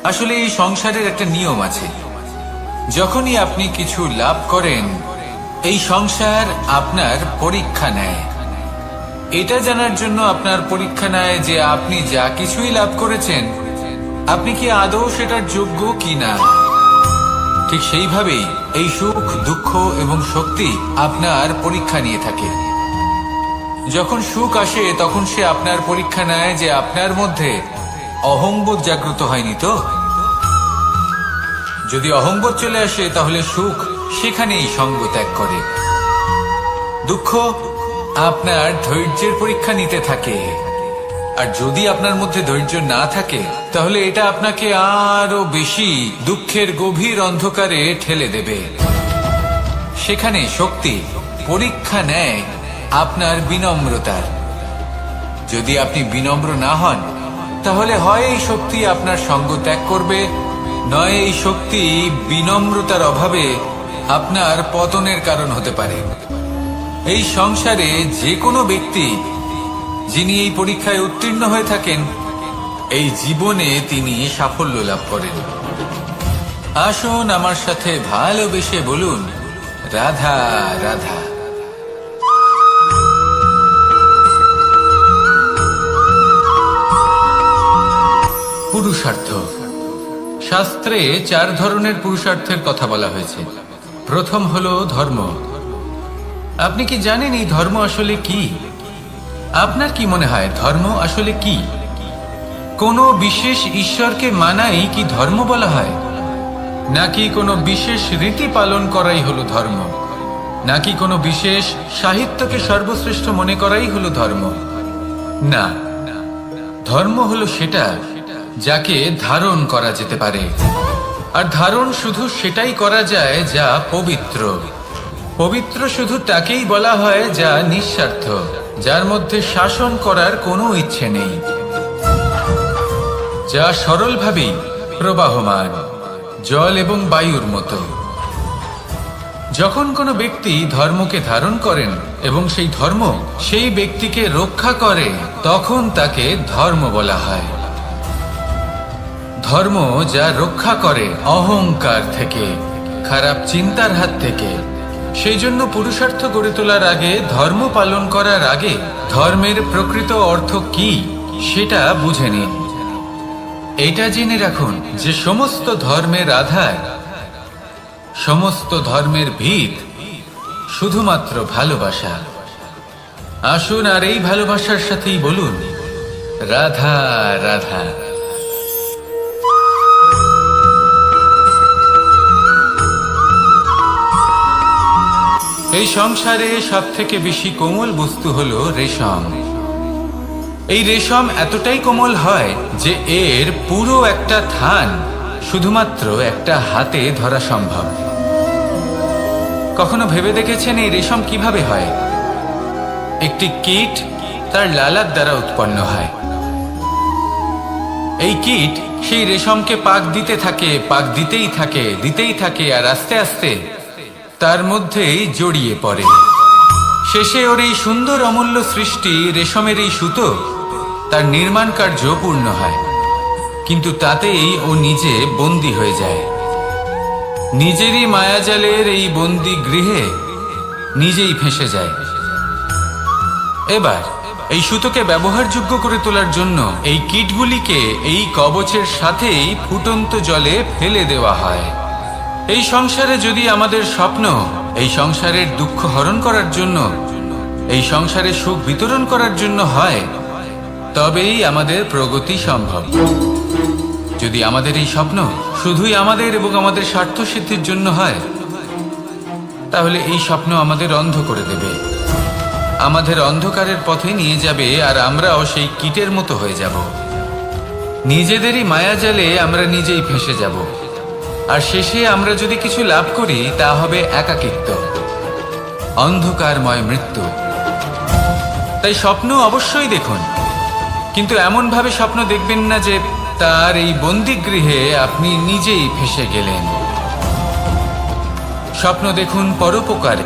আসলে এই সংসারের একটা নিয়ম আছে, যখনই আপনি কিছু লাভ করেন এই সংসার আপনার পরীক্ষা নেয়। এটা জানার জন্য আপনার পরীক্ষা নেয় যে আপনি যা কিছুই লাভ করেছেন আপনি কি আদৌ সেটার যোগ্য কিনা। ঠিক সেইভাবেই এই সুখ, দুঃখ এবং শক্তি আপনার পরীক্ষা নিয়ে থাকে। যখন সুখ আসে তখন সে আপনার পরীক্ষা নেয় যে আপনার মধ্যে অহংবোধ জাগ্রত হয়নি তো। যদি অহংবোধ চলে আসে তাহলে সুখ সেখানেই সঙ্গ ত্যাগ করে। দুঃখ আপনার ধৈর্যের পরীক্ষা নিতে থাকে, আর যদি আপনার মধ্যে ধৈর্য না থাকে তাহলে এটা আপনাকে আরো বেশি দুঃখের গভীর অন্ধকারে ঠেলে দেবে। সেখানে শক্তি পরীক্ষা নেয় আপনার বিনম্রতার। যদি আপনি বিনম্র না হন তাহলে হয় এই শক্তি আপনার সঙ্গ ত্যাগ করবে, নয় এই শক্তি বিনম্রতার অভাবে আপনার পতনের কারণ হতে পারে। এই সংসারে যে কোনো ব্যক্তি যিনি এই পরীক্ষায় উত্তীর্ণ হয়ে থাকেন এই জীবনে তিনি সাফল্য লাভ করেন। আসুন আমার সাথে ভালোবেসে বলুন, রাধা রাধা। পুরুষার্থ। শাস্ত্রে 4 ধরনের পুরুষার্থের কথা বলা হয়েছে। প্রথম হলো ধর্ম। আপনি কি জানেন এই ধর্ম আসলে কি? আপনার কি মনে হয় ধর্ম আসলে কি? কোনো বিশেষ ঈশ্বরকে মানাই কি ধর্ম বলা হয়? নাকি কোনো বিশেষ রীতি পালন করাই হলো ধর্ম? নাকি কোনো বিশেষ সাহিত্যকে সর্বশ্রেষ্ঠ মনে করাই হলো ধর্ম? না, ধর্ম হলো সেটা যাকে ধারণ করা যেতে পারে। আর ধারণ শুধু সেটাই করা যায় যা পবিত্র। পবিত্র শুধু তাকেই বলা হয় যা নিঃস্বার্থ, যার মধ্যে শাসন করার কোনো ইচ্ছে নেই, যা সরলভাবেই প্রবাহমান, জল এবং বায়ুর মতো। যখন কোনো ব্যক্তি ধর্মকে ধারণ করেন এবং সেই ধর্ম সেই ব্যক্তিকে রক্ষা করে তখন তাকে ধর্ম বলা হয়। ধর্ম যা রক্ষা করে অহংকার থেকে, খারাপ চিন্তার হাত থেকে। সেই জন্য পুরুষার্থ গড়ে তোলার আগে, ধর্ম পালন করার আগে ধর্মের প্রকৃত অর্থ কি সেটা বুঝে নিন। এটা জেনে রাখুন যে সমস্ত ধর্মের আধার, সমস্ত ধর্মের ভিত শুধুমাত্র ভালোবাসা। আসুন আর এই ভালোবাসার সাথেই বলুন, রাধা রাধা। এই সংসারে সব থেকে বেশি কোমল বস্তু হলো রেশম। এই রেশম এতটাই কোমল হয় যে এর পুরো একটা থান শুধুমাত্র একটা হাতে ধরা সম্ভব। কখনো ভেবে দেখেছেন এই রেশম কিভাবে হয়? একটি কীট তার লালার দ্বারা উৎপন্ন হয়। এই কীট সেই রেশমকে পাক দিতে থাকে, পাক দিতেই থাকে আর আস্তে আস্তে তার মধ্যেই জড়িয়ে পড়ে। শেষে ওর এই সুন্দর অমূল্য সৃষ্টি রেশমের এই সুতো তার নির্মাণ কার্য পূর্ণ হয়, কিন্তু তাতেই ও নিজে বন্দী হয়ে যায়। নিজেরই মায়াজালের এই বন্দী গৃহে নিজেই ফেঁসে যায়। এবার এই সুতোকে ব্যবহারযোগ্য করে তোলার জন্য এই কীটগুলিকে এই কবচের সাথেই ফুটন্ত জলে ফেলে দেওয়া হয়। এই সংসারে যদি আমাদের স্বপ্ন এই সংসারের দুঃখ হরণ করার জন্য, এই সংসারে সুখ বিতরণ করার জন্য হয়, তবেই আমাদের প্রগতি সম্ভব। যদি আমাদের এই স্বপ্ন শুধুই আমাদের এবং আমাদের স্বার্থ সিদ্ধির জন্য হয়, তাহলে এই স্বপ্ন আমাদের অন্ধ করে দেবে, আমাদের অন্ধকারের পথে নিয়ে যাবে, আর আমরাও সেই কীটের মতো হয়ে যাব। নিজেদেরই মায়াজালে আমরা নিজেই ফেঁসে যাব, আর শেষে আমরা যদি কিছু লাভ করি তা হবে একাকিত্ব, অন্ধকারময় মৃত্যু। তাই স্বপ্ন অবশ্যই দেখুন, কিন্তু এমনভাবে স্বপ্ন দেখবেন না যে তার এই বন্দিগৃহে আপনি নিজেই ফেঁসে গেলেন। স্বপ্ন দেখুন পরোপকার